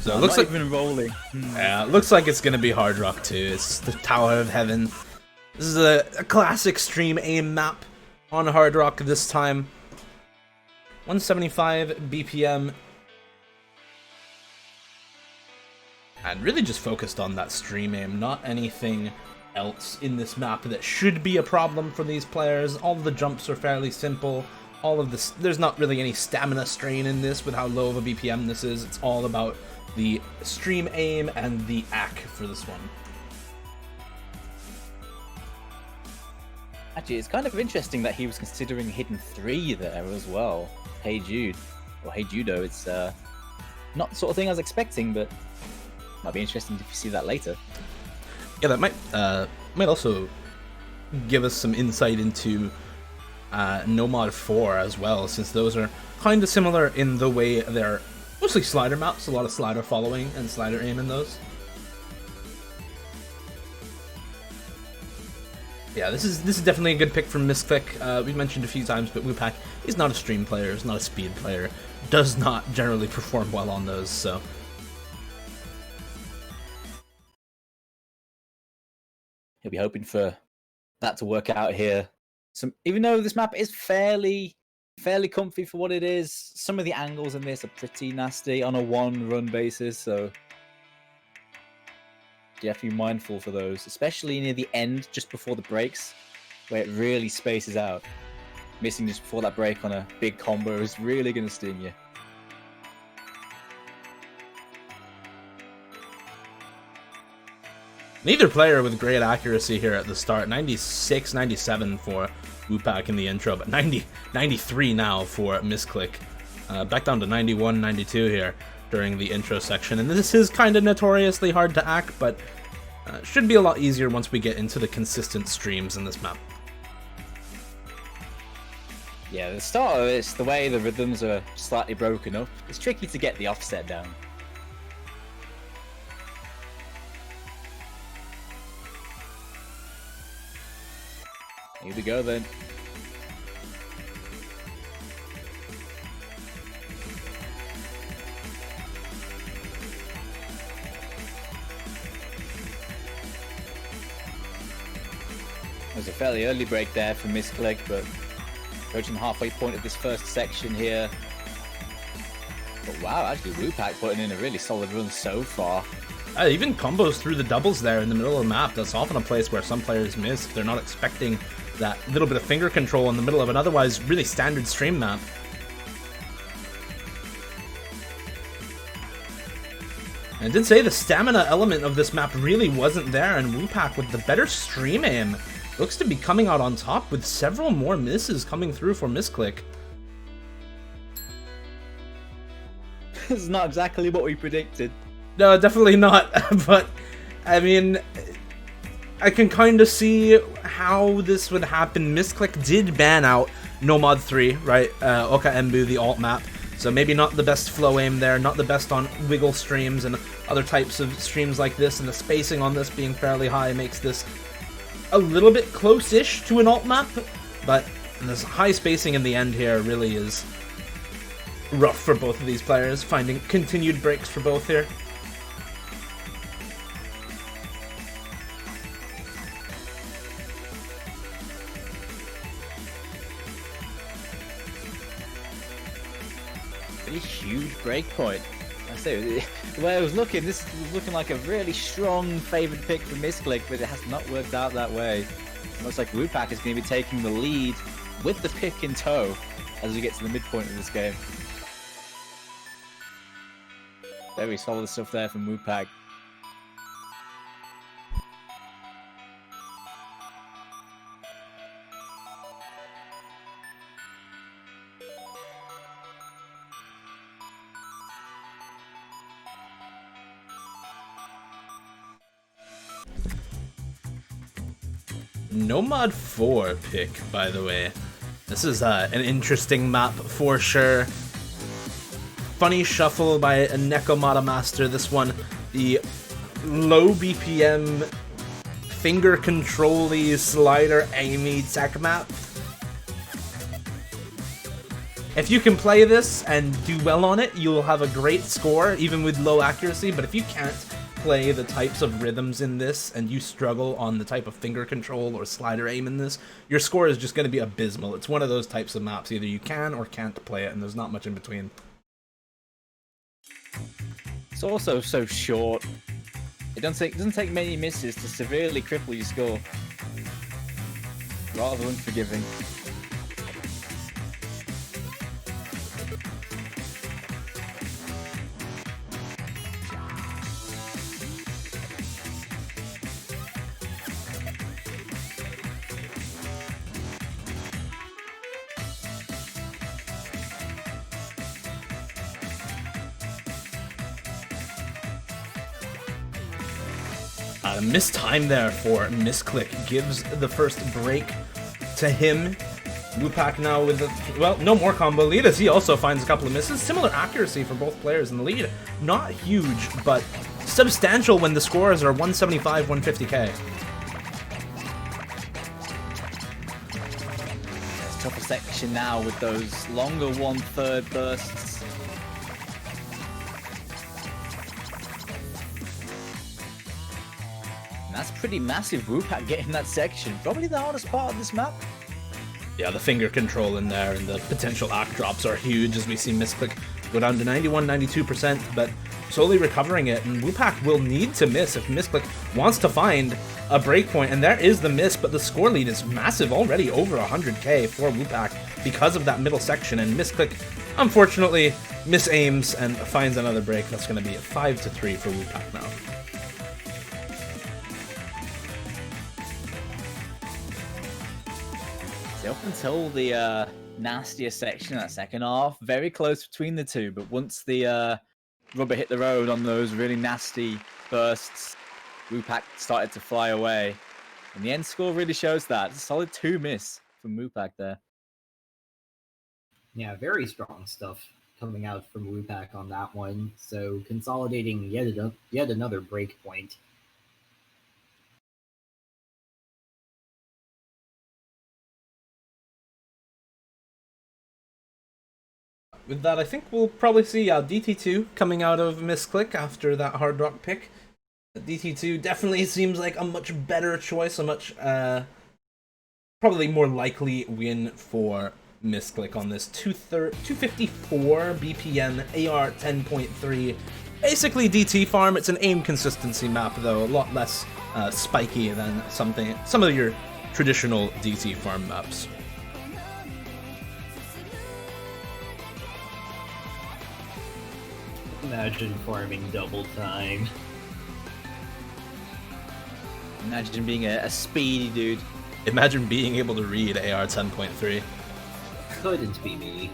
Speaker 1: So it looks like
Speaker 2: even rolling.
Speaker 1: Yeah, it looks like it's gonna be Hard Rock 2. It's the Tower of Heaven. This is a classic stream aim map on Hard Rock this time. 175 BPM. And really just focused on that stream aim, not anything else in this map that should be a problem for these players. All of the jumps are fairly simple. All of this, there's not really any stamina strain in this with how low of a BPM this is. It's all about the stream aim and the AC for this one.
Speaker 2: Actually, it's kind of interesting that he was considering Hidden 3 there as well. Hey Jude, or Hey Judo. It's not the sort of thing I was expecting, but might be interesting if you see that later.
Speaker 1: Yeah, that might also give us some insight into Nomad 4 as well, since those are kind of similar in the way they're mostly slider maps, a lot of slider following and slider aim in those. Yeah, this is definitely a good pick from Missklik. We've mentioned a few times, but Woopak is not a stream player, is not a speed player. does not generally perform well on those, so.
Speaker 2: He'll be hoping for that to work out here. Even though this map is fairly comfy for what it is, some of the angles in this are pretty nasty on a one-run basis, so you have to be mindful for those, especially near the end, just before the breaks, where it really spaces out. Missing just before that break on a big combo is really going to sting you.
Speaker 1: Neither player with great accuracy here at the start. 96, 97 for Woopak in the intro, but 93 now for Missklik. Back down to 91, 92 here during the intro section. And this is kind of notoriously hard to act, but should be a lot easier once we get into the consistent streams in this map.
Speaker 2: Yeah, the start of this, the way the rhythms are slightly broken up, it's tricky to get the offset down. Here we go then. There's a fairly early break there for Missklik, but approaching the halfway point of this first section here. But wow, actually Woopak putting in a really solid run so far.
Speaker 1: Even combos through the doubles there in the middle of the map, that's often a place where some players miss if they're not expecting that little bit of finger control in the middle of an otherwise really standard stream map. And I did say the stamina element of this map really wasn't there, and Woopak with the better stream aim looks to be coming out on top with several more misses coming through for Missklik.
Speaker 2: This is not exactly what we predicted.
Speaker 1: No, definitely not, but I mean, I can kind of see how this would happen. Missklik did ban out Nomad 3, right? Oka Embu, the alt map, so maybe not the best flow aim there, not the best on wiggle streams and other types of streams like this, and the spacing on this being fairly high makes this a little bit close-ish to an alt map, but this high spacing in the end here really is rough for both of these players, finding continued breaks for both here.
Speaker 2: Pretty huge break point. I say, the way I was looking, this was looking like a really strong favoured pick for Missklik, but it has not worked out that way. It looks like Woopak is going to be taking the lead with the pick in tow as we get to the midpoint of this game. Very solid stuff there from Woopak.
Speaker 1: Nomad 4 pick, by the way. This is an interesting map for sure. Funny shuffle by a Nekomata Master. This one, the low BPM, finger control-y, slider aimy tech map. If you can play this and do well on it, you'll have a great score, even with low accuracy, but if you can't play the types of rhythms in this and you struggle on the type of finger control or slider aim in this, your score is just going to be abysmal. It's one of those types of maps, either you can or can't play it, and there's not much in between.
Speaker 2: It's also so short. It doesn't take many misses to severely cripple your score. Rather unforgiving.
Speaker 1: Missed time there for Missklik gives the first break to him. Woopak now with well, no more combo lead as he also finds a couple of misses. Similar accuracy for both players in the lead. Not huge, but substantial when the scores are 175, 150k.
Speaker 2: It's tougher section now with those longer 1/3 bursts. pretty massive. Woopak getting that section. Probably the hardest part of this map.
Speaker 1: Yeah, the finger control in there and the potential arc drops are huge as we see Missklik go down to 91, 92%, but slowly recovering it, and Woopak will need to miss if Missklik wants to find a breakpoint, and there is the miss, but the score lead is massive already, over 100k for Woopak because of that middle section, and Missklik, unfortunately, misaims and finds another break. That's going to be a 5-3 for Woopak now.
Speaker 2: Up until the nastiest section in that second half, very close between the two, but once the rubber hit the road on those really nasty bursts, Woopak started to fly away. And the end score really shows that. It's a solid 2 miss from Woopak there.
Speaker 3: Yeah, very strong stuff coming out from Woopak on that one. So consolidating yet another break point.
Speaker 1: With that, I think we'll probably see DT2 coming out of Missklik after that Hard Rock pick. DT2 definitely seems like a much better choice, a much probably more likely win for Missklik on this 254 BPM AR 10.3. Basically DT farm. It's an aim consistency map though, a lot less spiky than some of your traditional DT farm maps.
Speaker 4: Imagine farming double time.
Speaker 2: Imagine being a speedy dude.
Speaker 1: Imagine being able to read AR 10.3.
Speaker 3: Couldn't be me.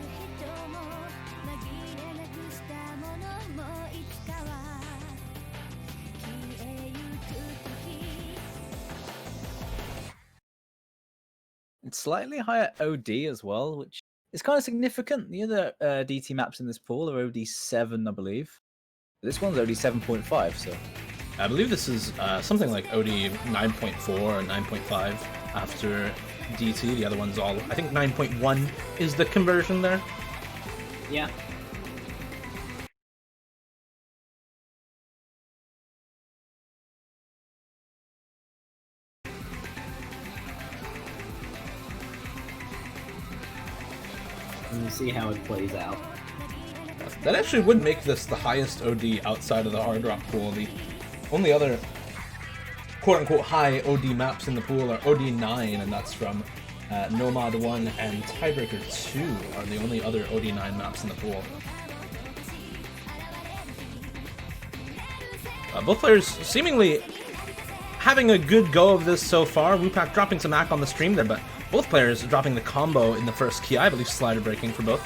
Speaker 2: It's slightly higher OD as well, which is kind of significant. The other DT maps in this pool are OD 7, I believe. This one's OD 7.5, so...
Speaker 1: I believe this is something like OD 9.4 or 9.5 after DT. The other one's all... I think 9.1 is the conversion there.
Speaker 3: Yeah. And we'll see how it plays out.
Speaker 1: That actually would make this the highest OD outside of the Hard Rock pool. The only other quote-unquote high OD maps in the pool are OD 9, and that's from Nomad 1 and Tiebreaker 2 are the only other OD 9 maps in the pool. Both players seemingly having a good go of this so far. Woopak dropping some hack on the stream there, but both players dropping the combo in the first key. I believe slider breaking for both.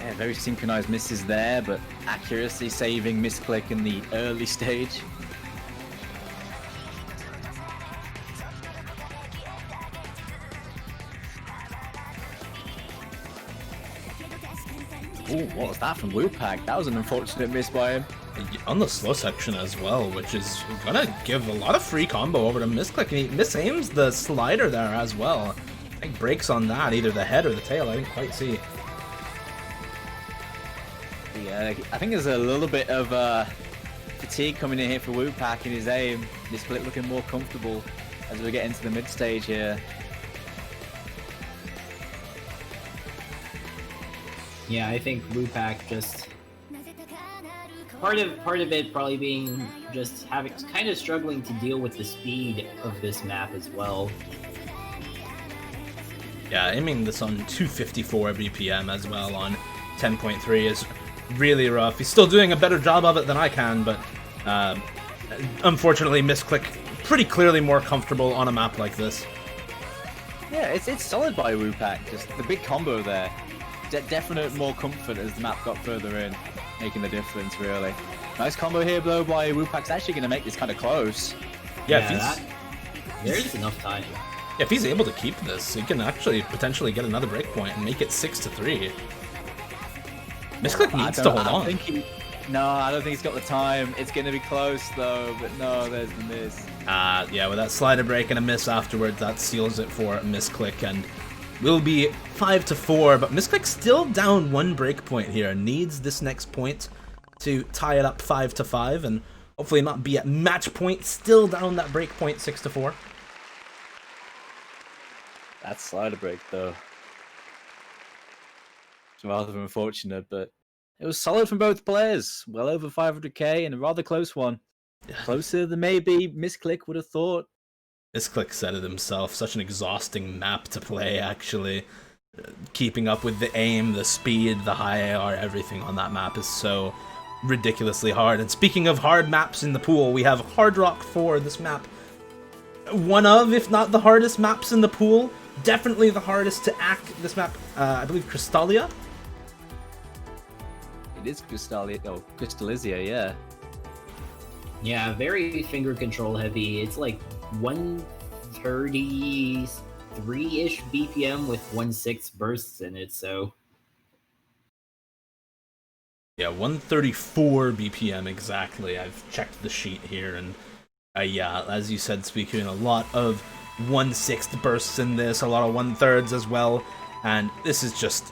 Speaker 2: Yeah, very synchronized misses there, but accuracy saving Missklik in the early stage. Ooh, what was that from Woopak? That was an unfortunate miss by him.
Speaker 1: On the slow section as well, which is gonna give a lot of free combo over to Missklik, and he misaims the slider there as well. I think breaks on that, either the head or the tail, I didn't quite see.
Speaker 2: Yeah, I think there's a little bit of fatigue coming in here for Woopak in his aim. Missklik looking more comfortable as we get into the mid stage here.
Speaker 3: Yeah, I think Woopak just part of it probably being just kind of struggling to deal with the speed of this map as well.
Speaker 1: Yeah, aiming this on 254 BPM as well on 10.3 is really rough. He's still doing a better job of it than I can, but unfortunately Missklik pretty clearly more comfortable on a map like this.
Speaker 2: Yeah, it's solid by Woopak. Just the big combo there. Definite more comfort as the map got further in, making the difference really. Nice combo here though by Woopak's actually going to make this kind of close.
Speaker 1: Yeah,
Speaker 3: there's enough time.
Speaker 1: Yeah, if he's able to keep this, he can actually potentially get another breakpoint and make it 6-3. Missklik needs to hold on.
Speaker 2: I don't think he's got the time. It's going to be close though, but no, there's the miss.
Speaker 1: Yeah, with that slider break and a miss afterwards, that seals it for Missklik, and will be 5-4, but Missklik still down 1 break point here. Needs this next point to tie it up 5-5 and hopefully not be at match point. Still down that break point 6-4.
Speaker 2: That slider break though. It's rather unfortunate, but it was solid from both players. Well over 500k and a rather close one. Closer than maybe Missklik would have thought.
Speaker 1: Missklik said it himself, such an exhausting map to play, actually. Keeping up with the aim, the speed, the high AR, everything on that map is so ridiculously hard. And speaking of hard maps in the pool, we have Hard Rock 4, this map. One of, if not the hardest maps in the pool. Definitely the hardest to act, this map. I believe Crystalia?
Speaker 2: It is Crystalia, oh, Crystalizia, yeah.
Speaker 3: Yeah, very finger control heavy. It's like 133-ish BPM with 1/6 bursts in it, so...
Speaker 1: Yeah, 134 BPM exactly. I've checked the sheet here, and yeah, as you said, speaking, a lot of 1/6 bursts in this, a lot of 1/3 as well, and this is just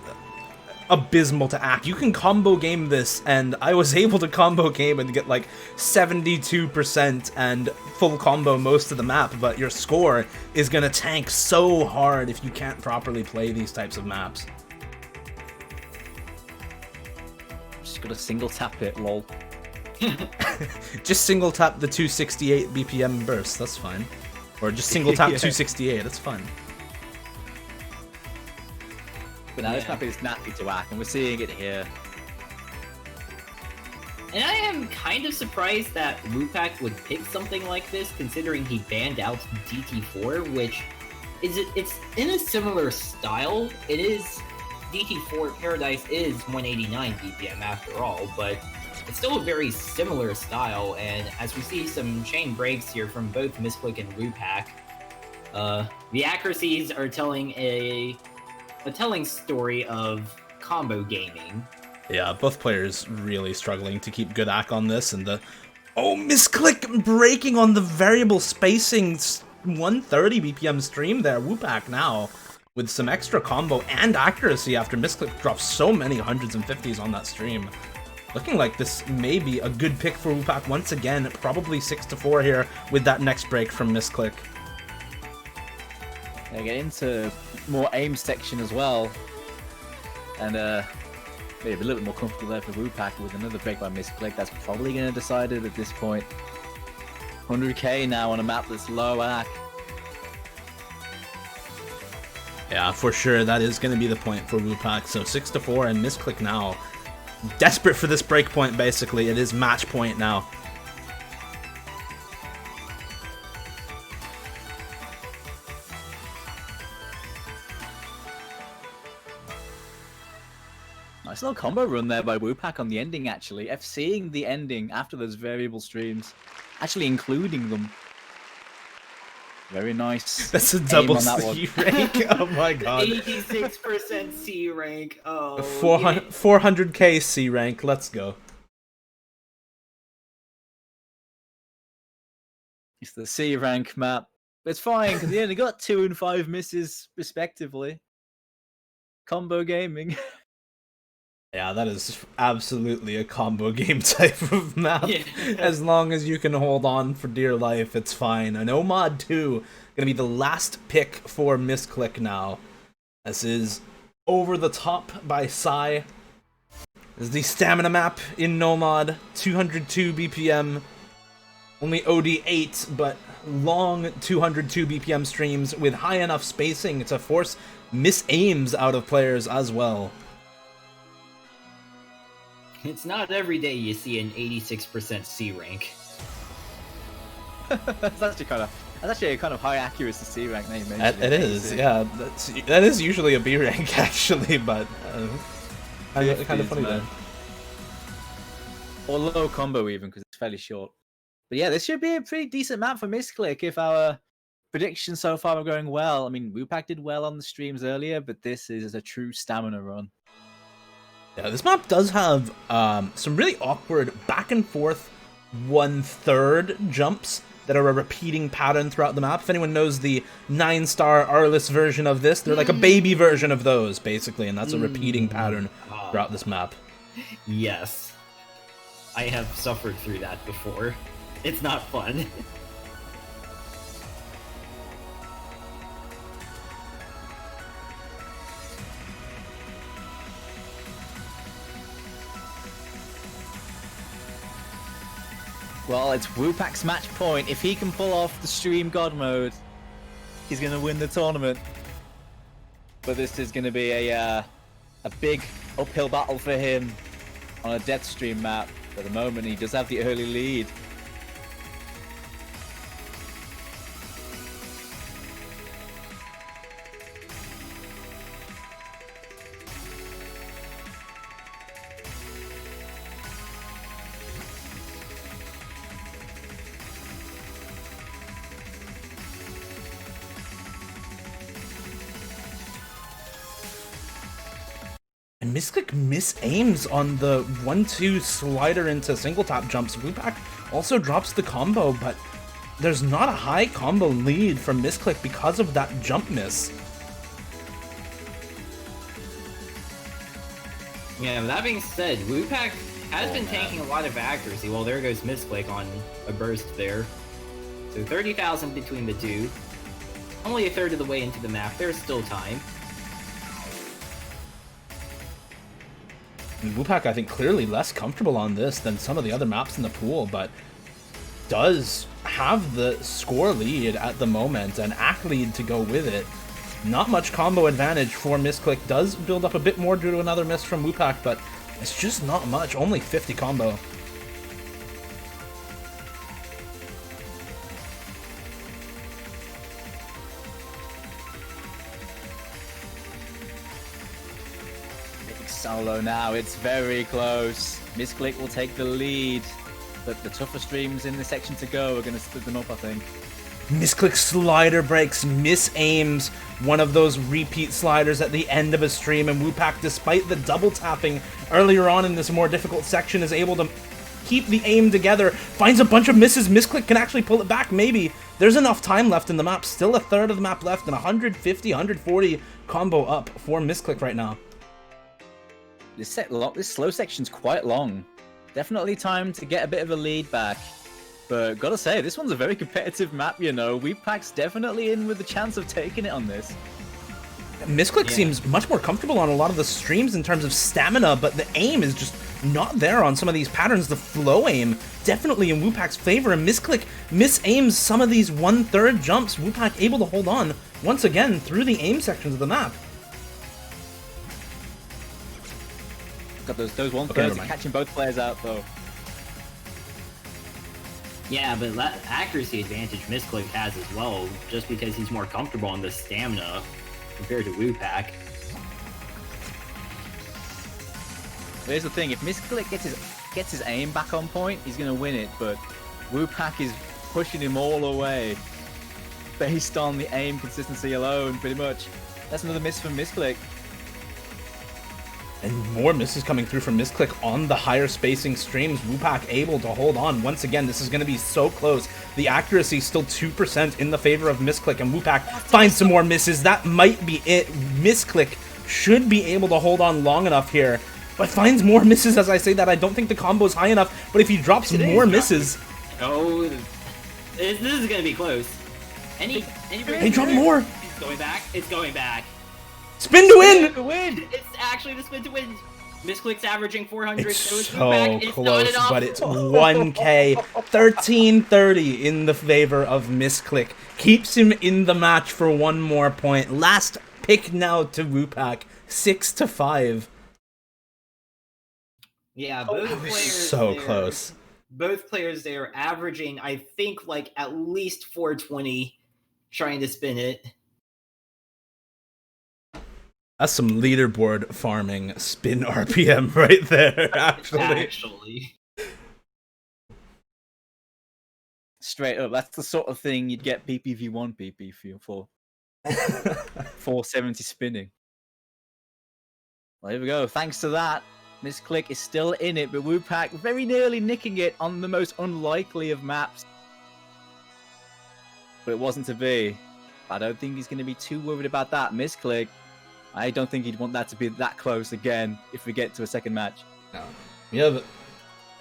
Speaker 1: abysmal to act. You can combo game this, and I was able to combo game and get like 72% and full combo most of the map, but your score is gonna tank so hard if you can't properly play these types of maps.
Speaker 2: Just gotta single tap it, lol.
Speaker 1: Just single tap the 268 BPM burst, that's fine. Or just single tap 268, that's fine.
Speaker 2: But now this map is snappy to whack, and we're seeing it here.
Speaker 3: And I am kind of surprised that Woopak would pick something like this, considering he banned out DT4, which it's in a similar style. It is DT4 Paradise is 189 BPM after all, but it's still a very similar style. And as we see some chain breaks here from both Missklik and Woopak, the accuracies are telling a telling story of combo gaming.
Speaker 1: Yeah, both players really struggling to keep good act on this, and Missklik breaking on the variable spacing 130 BPM stream there. Woopak now with some extra combo and accuracy after Missklik drops so many hundreds and 50s on that stream. Looking like this may be a good pick for Woopak once again, probably 6-4 here with that next break from Missklik.
Speaker 2: They get into more aim section as well, and maybe a little bit more comfortable there for Woopak with another break by Missklik. That's probably going to decide it at this point. 100k now on a map that's low act.
Speaker 1: Yeah, for sure, that is going to be the point for Woopak. So 6-4 and Missklik now desperate for this break point. Basically, it is match point now.
Speaker 2: Nice little combo run there by Woopak on the ending, actually. FCing the ending after those variable streams. Actually including them. Very nice.
Speaker 1: That's a double C rank. Oh my god.
Speaker 3: 86% C rank. Oh.
Speaker 1: 400k C rank. Let's go.
Speaker 2: It's the C rank map. It's fine, because he only got 2 and 5 misses, respectively. Combo gaming.
Speaker 1: Yeah, that is absolutely a combo game type of map. Yeah. As long as you can hold on for dear life, it's fine. An OMOD 2 gonna be the last pick for Missklik now. This is Over the Top by Psy. This is the stamina map in Nomad. 202 BPM. Only OD8, but long 202 BPM streams with high enough spacing to force misaims out of players as well.
Speaker 3: It's not every day you see an 86% C rank.
Speaker 2: That's actually a kind of high accuracy C rank name.
Speaker 1: It is, yeah. That is usually a B rank actually, but kind of funny though.
Speaker 2: Or low combo even, because it's fairly short. But yeah, this should be a pretty decent map for Missklik if our predictions so far are going well. I mean, Woopak did well on the streams earlier, but this is a true stamina run.
Speaker 1: Yeah, this map does have some really awkward back and forth 1/3 jumps that are a repeating pattern throughout the map. If anyone knows the 9-star Arliss version of this, they're like a baby version of those, basically, and that's a repeating pattern throughout this map.
Speaker 3: Yes. I have suffered through that before. It's not fun.
Speaker 2: Well, it's Woopak's match point. If he can pull off the Stream God mode, he's going to win the tournament. But this is going to be a big uphill battle for him on a Death Stream map. For the moment, he does have the early lead.
Speaker 1: And Missklik mis-aims on the 1-2 slider into single tap jumps. Woopak also drops the combo, but there's not a high combo lead from Missklik because of that jump miss.
Speaker 3: Yeah, but that being said, Woopak has been tanking a lot of accuracy. Well, there goes Missklik on a burst there. So 30,000 between the two. Only a third of the way into the map. There's still time.
Speaker 1: And Woopak, I think, clearly less comfortable on this than some of the other maps in the pool, but does have the score lead at the moment, and act lead to go with it. Not much combo advantage for Missklik. Does build up a bit more due to another miss from Woopak, but it's just not much. Only 50 combo.
Speaker 2: Solo now, it's very close. Missklik will take the lead, but the tougher streams in this section to go are going to split them up, I think.
Speaker 1: Missklik slider breaks, mis-aims one of those repeat sliders at the end of a stream, and Woopak, despite the double tapping earlier on in this more difficult section, is able to keep the aim together, finds a bunch of misses. Missklik can actually pull it back, maybe. There's enough time left in the map, still a third of the map left, and 150, 140 combo up for Missklik right now.
Speaker 2: This slow section's quite long. Definitely time to get a bit of a lead back. But gotta say, this one's a very competitive map, you know. Woopak's definitely in with the chance of taking it on this.
Speaker 1: Missklik seems much more comfortable on a lot of the streams in terms of stamina, but the aim is just not there on some of these patterns. The flow aim definitely in Woopak's favor, and Missklik mis-aims some of these 1/3 jumps. Woopak able to hold on once again through the aim sections of the map.
Speaker 2: Got those 1/3 are catching both players out though.
Speaker 3: Yeah, but that accuracy advantage Missklik has as well, just because he's more comfortable on the stamina compared to Woopak.
Speaker 2: Here's the thing: if Missklik gets his aim back on point, he's gonna win it. But Woopak is pushing him all the way, based on the aim consistency alone, pretty much. That's another miss from Missklik.
Speaker 1: And more misses coming through from Missklik on the higher spacing streams. Woopak able to hold on. Once again, this is going to be so close. The accuracy still 2% in the favor of Missklik, and Woopak finds some more misses. That might be it. Missklik should be able to hold on long enough here, but finds more misses. As I say that, I don't think the combo is high enough, but if he drops more misses...
Speaker 3: Oh, this is going to be close.
Speaker 1: Hey, drop more!
Speaker 3: It's going back. It's going back.
Speaker 1: Spin to win!
Speaker 3: It's actually the spin to win. Missklik's averaging 400.
Speaker 1: It's
Speaker 3: so
Speaker 1: so close, but it's 1k. 1330 in the favor of Missklik. Keeps him in the match for one more point. Last pick now to Woopak. 6-5.
Speaker 3: Yeah, both players
Speaker 1: So
Speaker 3: there,
Speaker 1: close.
Speaker 3: Both players there averaging, I think, like at least 420 trying to spin it.
Speaker 1: That's some leaderboard farming spin RPM right there, actually.
Speaker 2: Straight up, that's the sort of thing you'd get PPV1 PP for. 470 spinning. Well, here we go. Thanks to that, Missklik is still in it, but Woopak very nearly nicking it on the most unlikely of maps. but it wasn't to be. I don't think he's going to be too worried about that. Missklik, I don't think he'd want that to be that close again if we get to a second match.
Speaker 1: No. We have,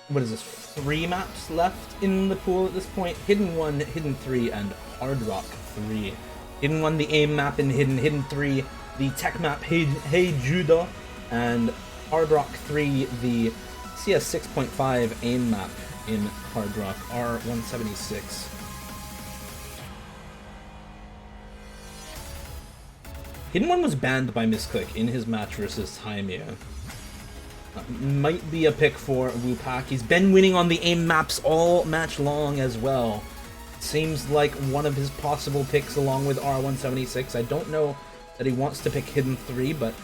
Speaker 1: what is this, 3 maps left in the pool at this point? Hidden 1, Hidden 3, and Hard Rock 3. Hidden 1, the AIM map in Hidden. Hidden 3, the Tech map Hey Judo. And Hard Rock 3, the CS 6.5 AIM map in Hard Rock R176. Hidden 1 was banned by Missklik in his match versus Taimia. Might be a pick for Woopak. He's been winning on the AIM maps all match long as well. Seems like one of his possible picks along with R176. I don't know that he wants to pick Hidden 3, but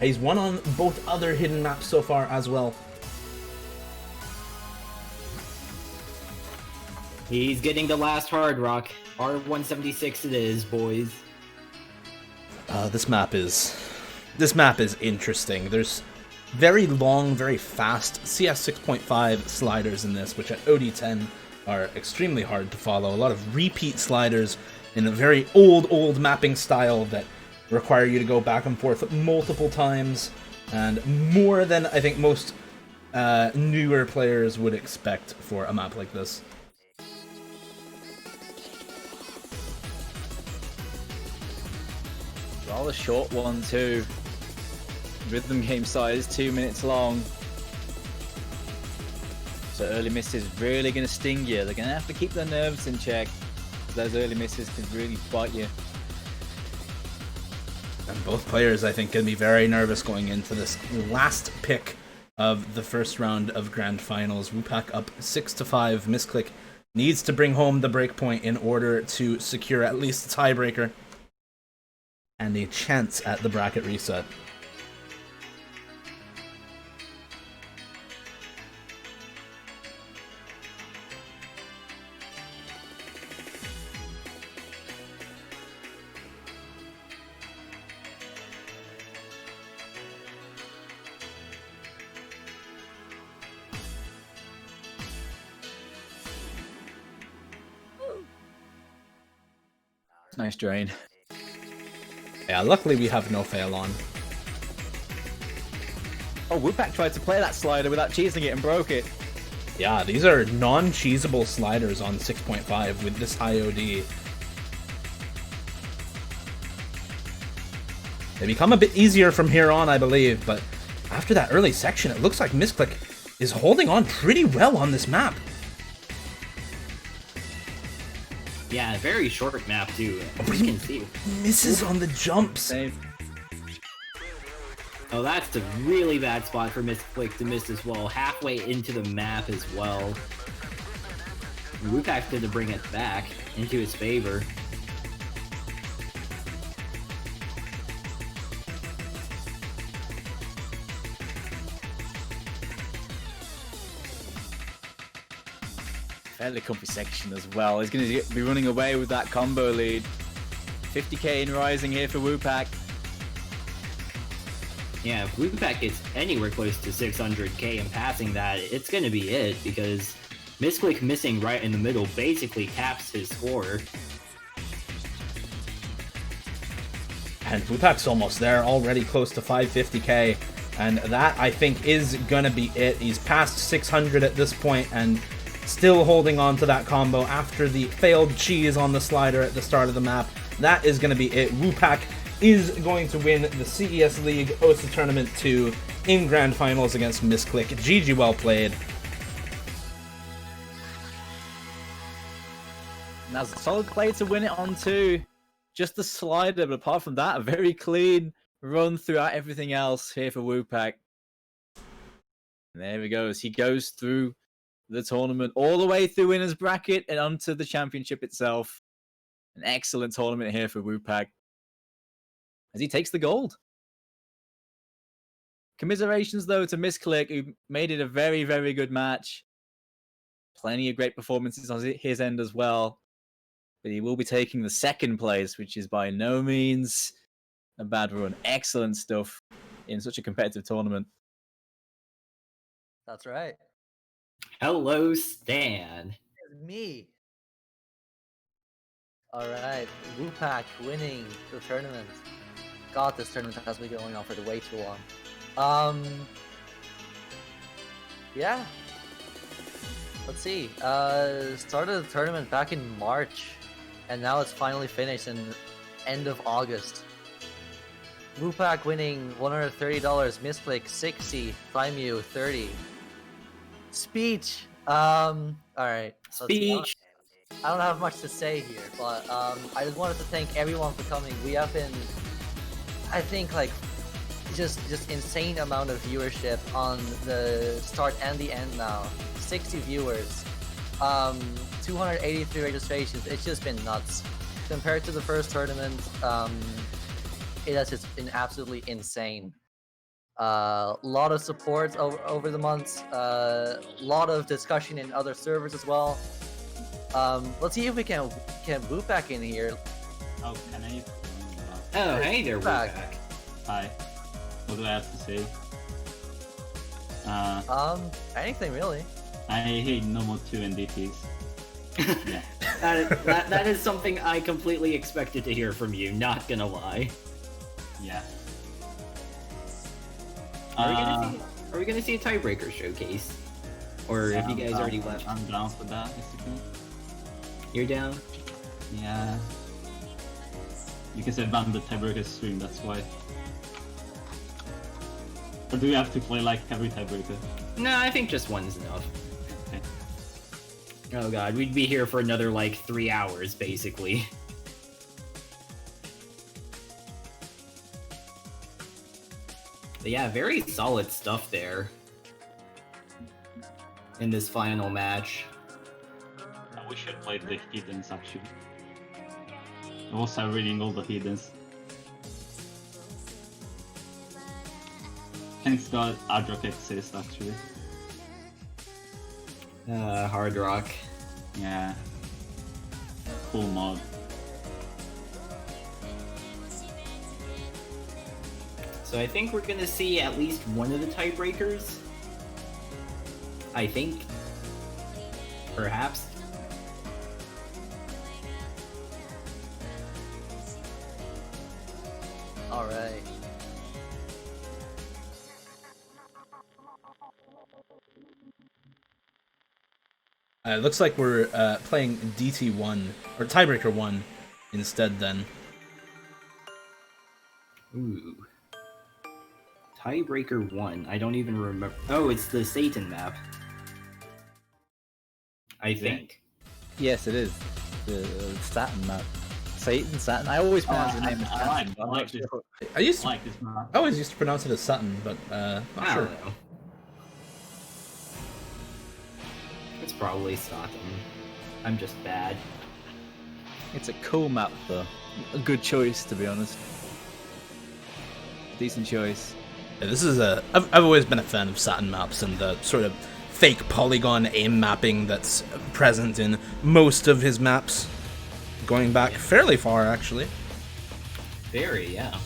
Speaker 1: he's won on both other Hidden maps so far as well.
Speaker 3: He's getting the last Hard Rock. R176 it is, boys.
Speaker 1: This map is interesting. There's very long, very fast CS 6.5 sliders in this, which at OD10 are extremely hard to follow. A lot of repeat sliders in a very old mapping style that require you to go back and forth multiple times, and more than I think most newer players would expect for a map like this.
Speaker 2: Rather short one too. Rhythm game size 2 minutes long. So early misses really going to sting you. They're going to have to keep their nerves in check. Those early misses can really bite you.
Speaker 1: And both players, I think, can be very nervous going into this last pick of the first round of Grand Finals. Woopak up 6-5. Missklik needs to bring home the breakpoint in order to secure at least a tiebreaker and a chance at the bracket reset.
Speaker 2: Nice drain.
Speaker 1: Yeah, luckily we have no fail on.
Speaker 2: Oh, Woopak tried to play that slider without cheesing it and broke it.
Speaker 1: Yeah, these are non-cheesable sliders on 6.5 with this high OD. They become a bit easier from here on, I believe, but after that early section, it looks like Missklik is holding on pretty well on this map.
Speaker 3: Yeah, very short map too. You can see.
Speaker 1: Misses on the jumps.
Speaker 2: Save.
Speaker 3: Oh, that's a really bad spot for Missklik to miss as well. Halfway into the map as well. Woopak to bring it back into his favor.
Speaker 2: Fairly comfy section as well. He's going to be running away with that combo lead. 50k in rising here for Woopak.
Speaker 3: Yeah, if Woopak gets anywhere close to 600k and passing that, it's going to be it, because Missklik missing right in the middle basically caps his score.
Speaker 1: And Woopak's almost there, already close to 550k. And that, I think, is going to be it. He's past 600 at this point, and still holding on to that combo after the failed cheese on the slider at the start of the map. That is going to be it. Woopak is going to win the CES League OSU Tournament 2 in Grand Finals against Missklik. GG, well played.
Speaker 2: And that's a solid play to win it on too. Just the slider, but apart from that, a very clean run throughout everything else here for Woopak. And there he goes. He goes through the tournament all the way through winners bracket and onto the championship itself. An excellent tournament here for Woopak as he takes the gold. Commiserations though to Missklik, who made it a very, very good match. Plenty of great performances on his end as well. But he will be taking the second place, which is by no means a bad run. Excellent stuff in such a competitive tournament.
Speaker 5: That's right.
Speaker 3: Hello, Stan.
Speaker 5: It's me. Alright, Woopak winning the tournament. God, this tournament has been going on for way too long. Yeah. Let's see. Started the tournament back in March, and now it's finally finished in end of August. Woopak winning $130, Missklik 60, Climu 30. Speech. Alright.
Speaker 3: Speech.
Speaker 5: I don't have much to say here, but I just wanted to thank everyone for coming. We have been, I think, like, just insane amount of viewership on the start and the end now. 60 viewers, 283 registrations. It's just been nuts. Compared to the first tournament, it has just been absolutely insane. Lot of support over the months. Lot of discussion in other servers as well. Let's see if we can Woopak in here.
Speaker 6: Oh, can I?
Speaker 3: Oh, hey there,
Speaker 5: Woopak.
Speaker 3: Woopak.
Speaker 6: Hi. What do I have to say?
Speaker 5: Anything really.
Speaker 6: I hate normal 2 and DPs. Yeah.
Speaker 3: that is something I completely expected to hear from you, not gonna lie.
Speaker 6: Yeah.
Speaker 3: Are we gonna see a tiebreaker showcase? Or
Speaker 6: Yeah,
Speaker 3: have you guys already left?
Speaker 6: I'm down for that, basically.
Speaker 3: You're down?
Speaker 6: Yeah. Because I banned the tiebreaker stream, that's why. Or do we have to play like every tiebreaker?
Speaker 3: No, I think just one's enough.
Speaker 6: Okay.
Speaker 3: Oh god, we'd be here for another like 3 hours, basically. But yeah, very solid stuff there in this final match.
Speaker 6: We should play the Heathens actually. I was reading all the Heathens. Thanks God Adrock exists actually.
Speaker 3: Hard Rock.
Speaker 6: Yeah. Cool mod.
Speaker 3: So I think we're gonna see at least one of the tiebreakers. I think. Perhaps.
Speaker 5: Alright.
Speaker 1: It looks like we're playing DT1 or tiebreaker 1 instead. Then.
Speaker 3: Ooh. Tiebreaker 1. I don't even remember. Oh, it's the Satan map. I think.
Speaker 2: Yes, it is. The Saturn map. Saturn. I always pronounce the name as
Speaker 6: I
Speaker 2: Saturn.
Speaker 6: like this.
Speaker 1: I used
Speaker 6: I
Speaker 1: to,
Speaker 6: like this map.
Speaker 1: I always used to pronounce it as Sutton, but not
Speaker 3: I
Speaker 1: sure.
Speaker 3: don't know. It's probably Stockton. I'm just bad.
Speaker 2: It's a cool map, though. A good choice, to be honest. Decent choice.
Speaker 1: Yeah, this is I've always been a fan of Saturn maps and the sort of fake polygon aim mapping that's present in most of his maps, going back fairly far actually.
Speaker 3: Very, yeah.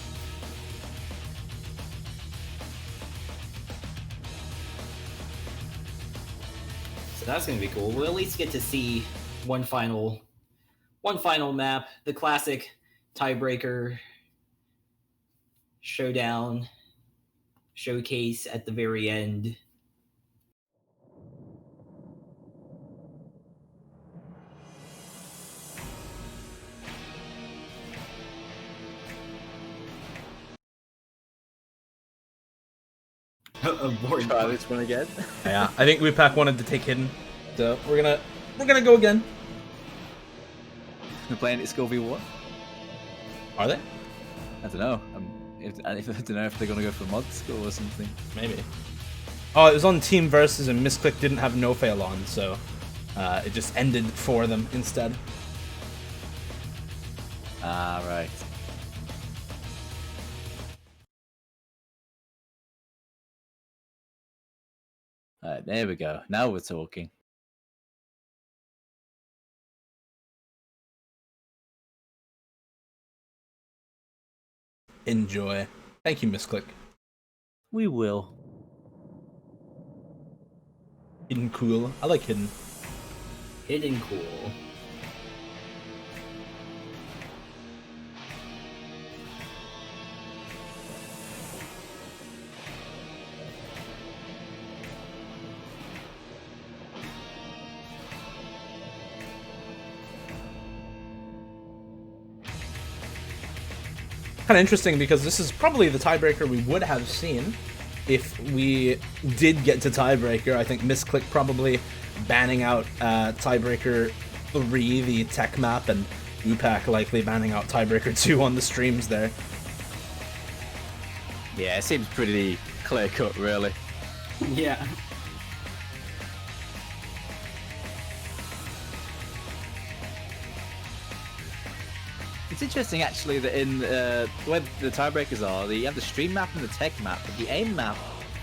Speaker 3: So that's gonna be cool. We'll at least get to see one final map, the classic tiebreaker showdown showcase at the very end.
Speaker 2: Try this one again.
Speaker 1: Yeah, I think Woopak wanted to take hidden, so we're gonna go again.
Speaker 2: They're playing it Skull v1.
Speaker 1: Are they?
Speaker 2: I don't know. I don't know if they're gonna go for mod score or something.
Speaker 1: Maybe. Oh, it was on Team Versus and Missklik didn't have no fail on, so it just ended for them instead.
Speaker 2: Ah, right. Alright, there we go. Now we're talking.
Speaker 1: Enjoy. Thank you, Missklik.
Speaker 2: We will.
Speaker 1: Hidden cool. I like hidden.
Speaker 3: Hidden cool.
Speaker 1: kind of interesting because this is probably the tiebreaker we would have seen if we did get to tiebreaker. I think Missklik probably banning out tiebreaker 3, the tech map, and Woopak likely banning out tiebreaker 2 on the streams there.
Speaker 2: Yeah, it seems pretty clear cut, really.
Speaker 3: Yeah.
Speaker 2: It's interesting, actually, that in where the tiebreakers are, you have the stream map and the tech map, but the aim map,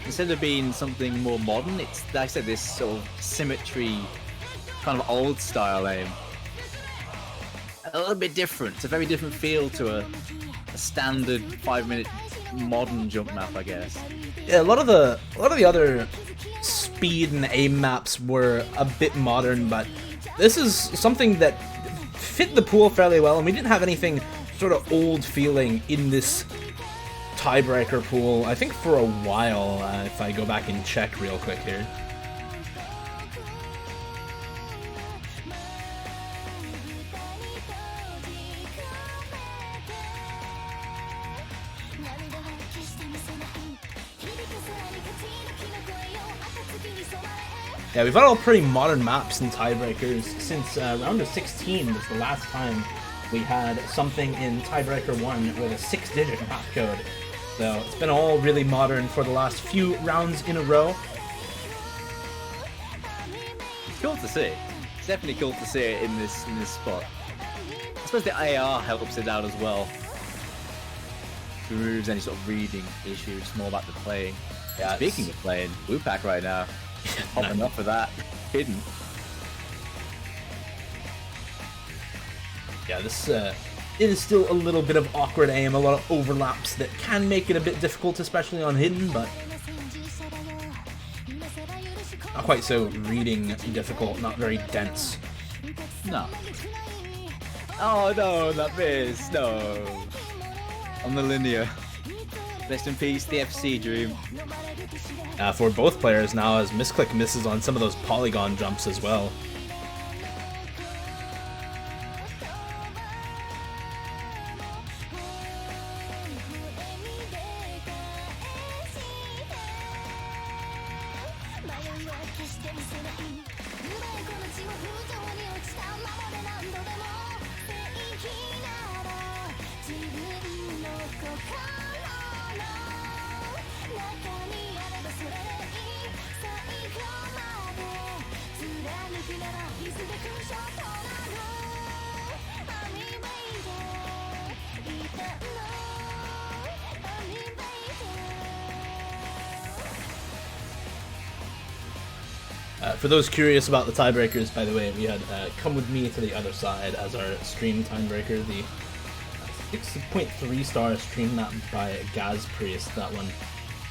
Speaker 2: instead of being something more modern, it's, like I said, this sort of symmetry, kind of old style aim. A little bit different. It's a very different feel to a standard 5-minute modern jump map, I guess.
Speaker 1: Yeah, a lot of the other speed and aim maps were a bit modern, but this is something that fit the pool fairly well, and we didn't have anything sort of old feeling in this tiebreaker pool, I think, for a while, if I go back and check real quick here. Yeah, we've had all pretty modern maps and tiebreakers since round of 16 was the last time we had something in tiebreaker 1 with a 6-digit map code. So it's been all really modern for the last few rounds in a row.
Speaker 2: It's cool to see. It's definitely cool to see it in this spot. I suppose the AR helps it out as well. Removes any sort of reading issues. It's more about the playing.
Speaker 1: Yeah,
Speaker 2: speaking of playing, Woopak right now. Popping off of that. Hidden.
Speaker 1: Yeah, this it is still a little bit of awkward aim, a lot of overlaps that can make it a bit difficult, especially on hidden, but not quite so reading difficult, not very dense.
Speaker 2: No. Oh no, that miss. No. On the linear. Rest in peace, the FC dream.
Speaker 1: For both players now, as Missklik misses on some of those polygon jumps as well. For those curious about the tiebreakers, by the way, we had Come With Me to the Other Side as our stream tiebreaker, the 6.3 star stream map by Gaz Priest, that one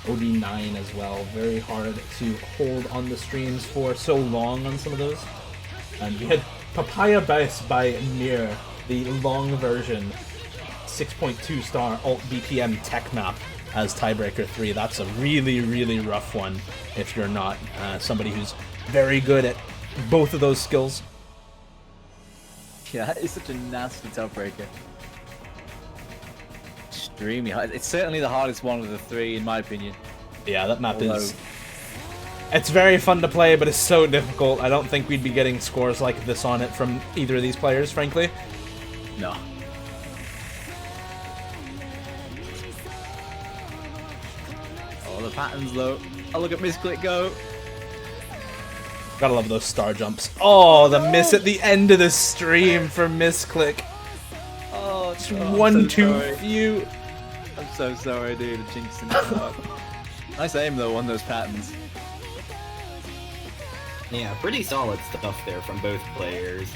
Speaker 1: OD9 as well. Very hard to hold on the streams for so long on some of those. And we had Papaya Base by Mir, the long version, 6.2 star alt BPM tech map as tiebreaker 3. That's a really, really rough one if you're not somebody who's very good at both of those skills.
Speaker 2: Yeah, it's such a nasty tiebreaker. Extremely hard. It's certainly the hardest one of the 3, in my opinion.
Speaker 1: Yeah, that map is... It's very fun to play, but it's so difficult. I don't think we'd be getting scores like this on it from either of these players, frankly.
Speaker 2: No. Oh, the patterns, though. Oh, look at Missklik go.
Speaker 1: Gotta love those star jumps. Oh, the miss at the end of the stream for Missklik.
Speaker 2: Oh,
Speaker 1: just one too few.
Speaker 2: I'm so sorry, dude. I jinxed in the Nice aim, though, on those patterns.
Speaker 3: Yeah, pretty solid stuff there from both players.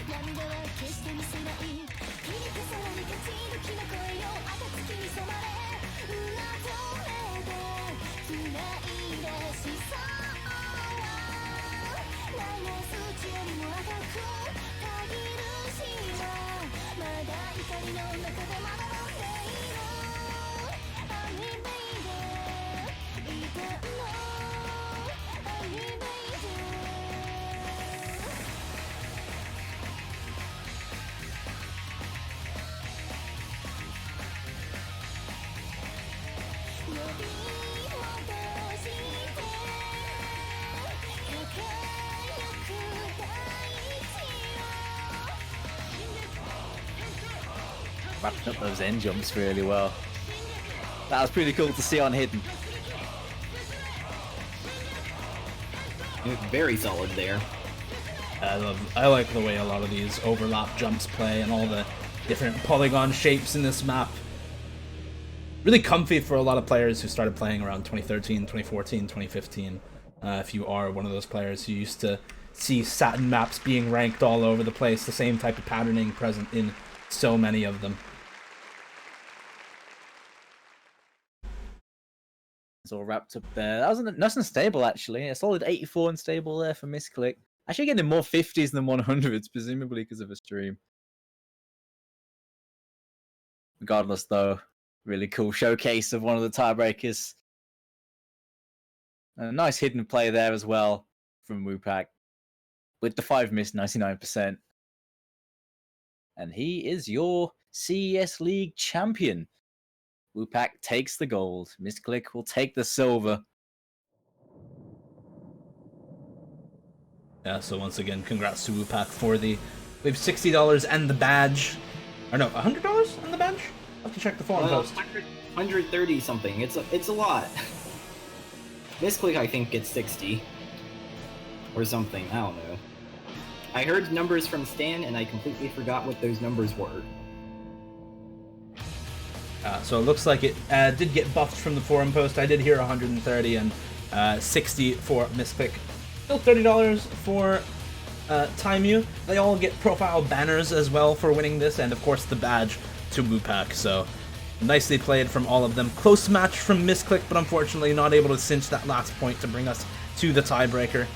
Speaker 2: wrapping up those end jumps really well. That was pretty cool to see on Hidden.
Speaker 3: Very solid there.
Speaker 1: I like the way a lot of these overlap jumps play and all the different polygon shapes in this map. Really comfy for a lot of players who started playing around 2013, 2014, 2015. If you are one of those players who used to see satin maps being ranked all over the place, the same type of patterning present in so many of them.
Speaker 2: It's all wrapped up there. That was nice and stable, actually. A solid 84 and stable there for Missklik. Actually getting more 50s than 100s, presumably because of a stream. Regardless, though, really cool showcase of one of the tiebreakers. A nice hidden play there as well from Woopak. With the 5 miss, 99%. And he is your CES League champion. Woopak takes the gold. Missklik will take the silver.
Speaker 1: Yeah, so once again, congrats to Woopak for the... We have $60 and the badge. Or no, $100 and the badge? I'll have to check the forum post.
Speaker 3: 130 something. It's a lot. Missklik, I think, gets 60. Or something. I don't know. I heard numbers from Stan, and I completely forgot what those numbers were.
Speaker 1: So it looks like it did get buffed from the forum post. I did hear 130 and 60 for Missklik. Still $30 for Taimu. They all get profile banners as well for winning this, and of course the badge to Woopak. So nicely played from all of them. Close match from Missklik, but unfortunately not able to cinch that last point to bring us to the tiebreaker.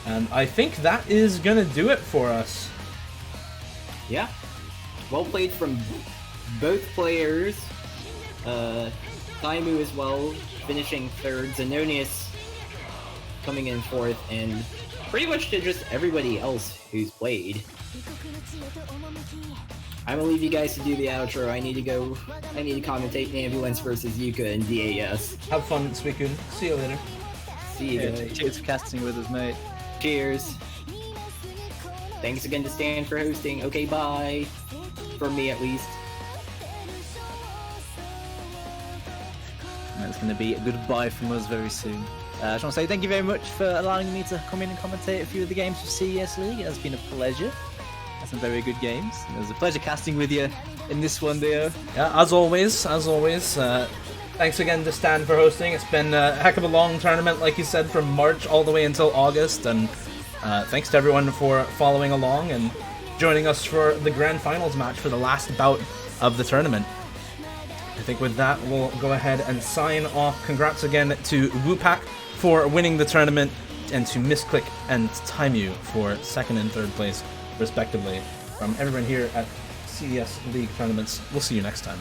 Speaker 1: And I think that is gonna do it for us.
Speaker 3: Yeah. Well played from both players. Taimu as well, finishing third. Zenonius coming in fourth, and pretty much to just everybody else who's played. I'm gonna leave you guys to do the outro. I need to commentate Ambulance versus Yuka and DAS.
Speaker 1: Have fun, Suicune. See you later.
Speaker 3: See you guys.
Speaker 2: Cheers for casting with us, mate.
Speaker 3: Cheers. Thanks again to Stan for hosting. Okay, bye. From me, at least.
Speaker 2: It's going to be a goodbye from us very soon. I just want to say thank you very much for allowing me to come in and commentate a few of the games for CES League. It has been a pleasure. Had some very good games. It was a pleasure casting with you in this one, Dio.
Speaker 1: Yeah, as always. Thanks again to Stan for hosting. It's been a heck of a long tournament, like you said, from March all the way until August. And thanks to everyone for following along and joining us for the grand finals match for the last bout of the tournament. I think with that, we'll go ahead and sign off. Congrats again to Woopak for winning the tournament, and to Missklik and Taimu for second and third place, respectively. From everyone here at CES League Tournaments, we'll see you next time.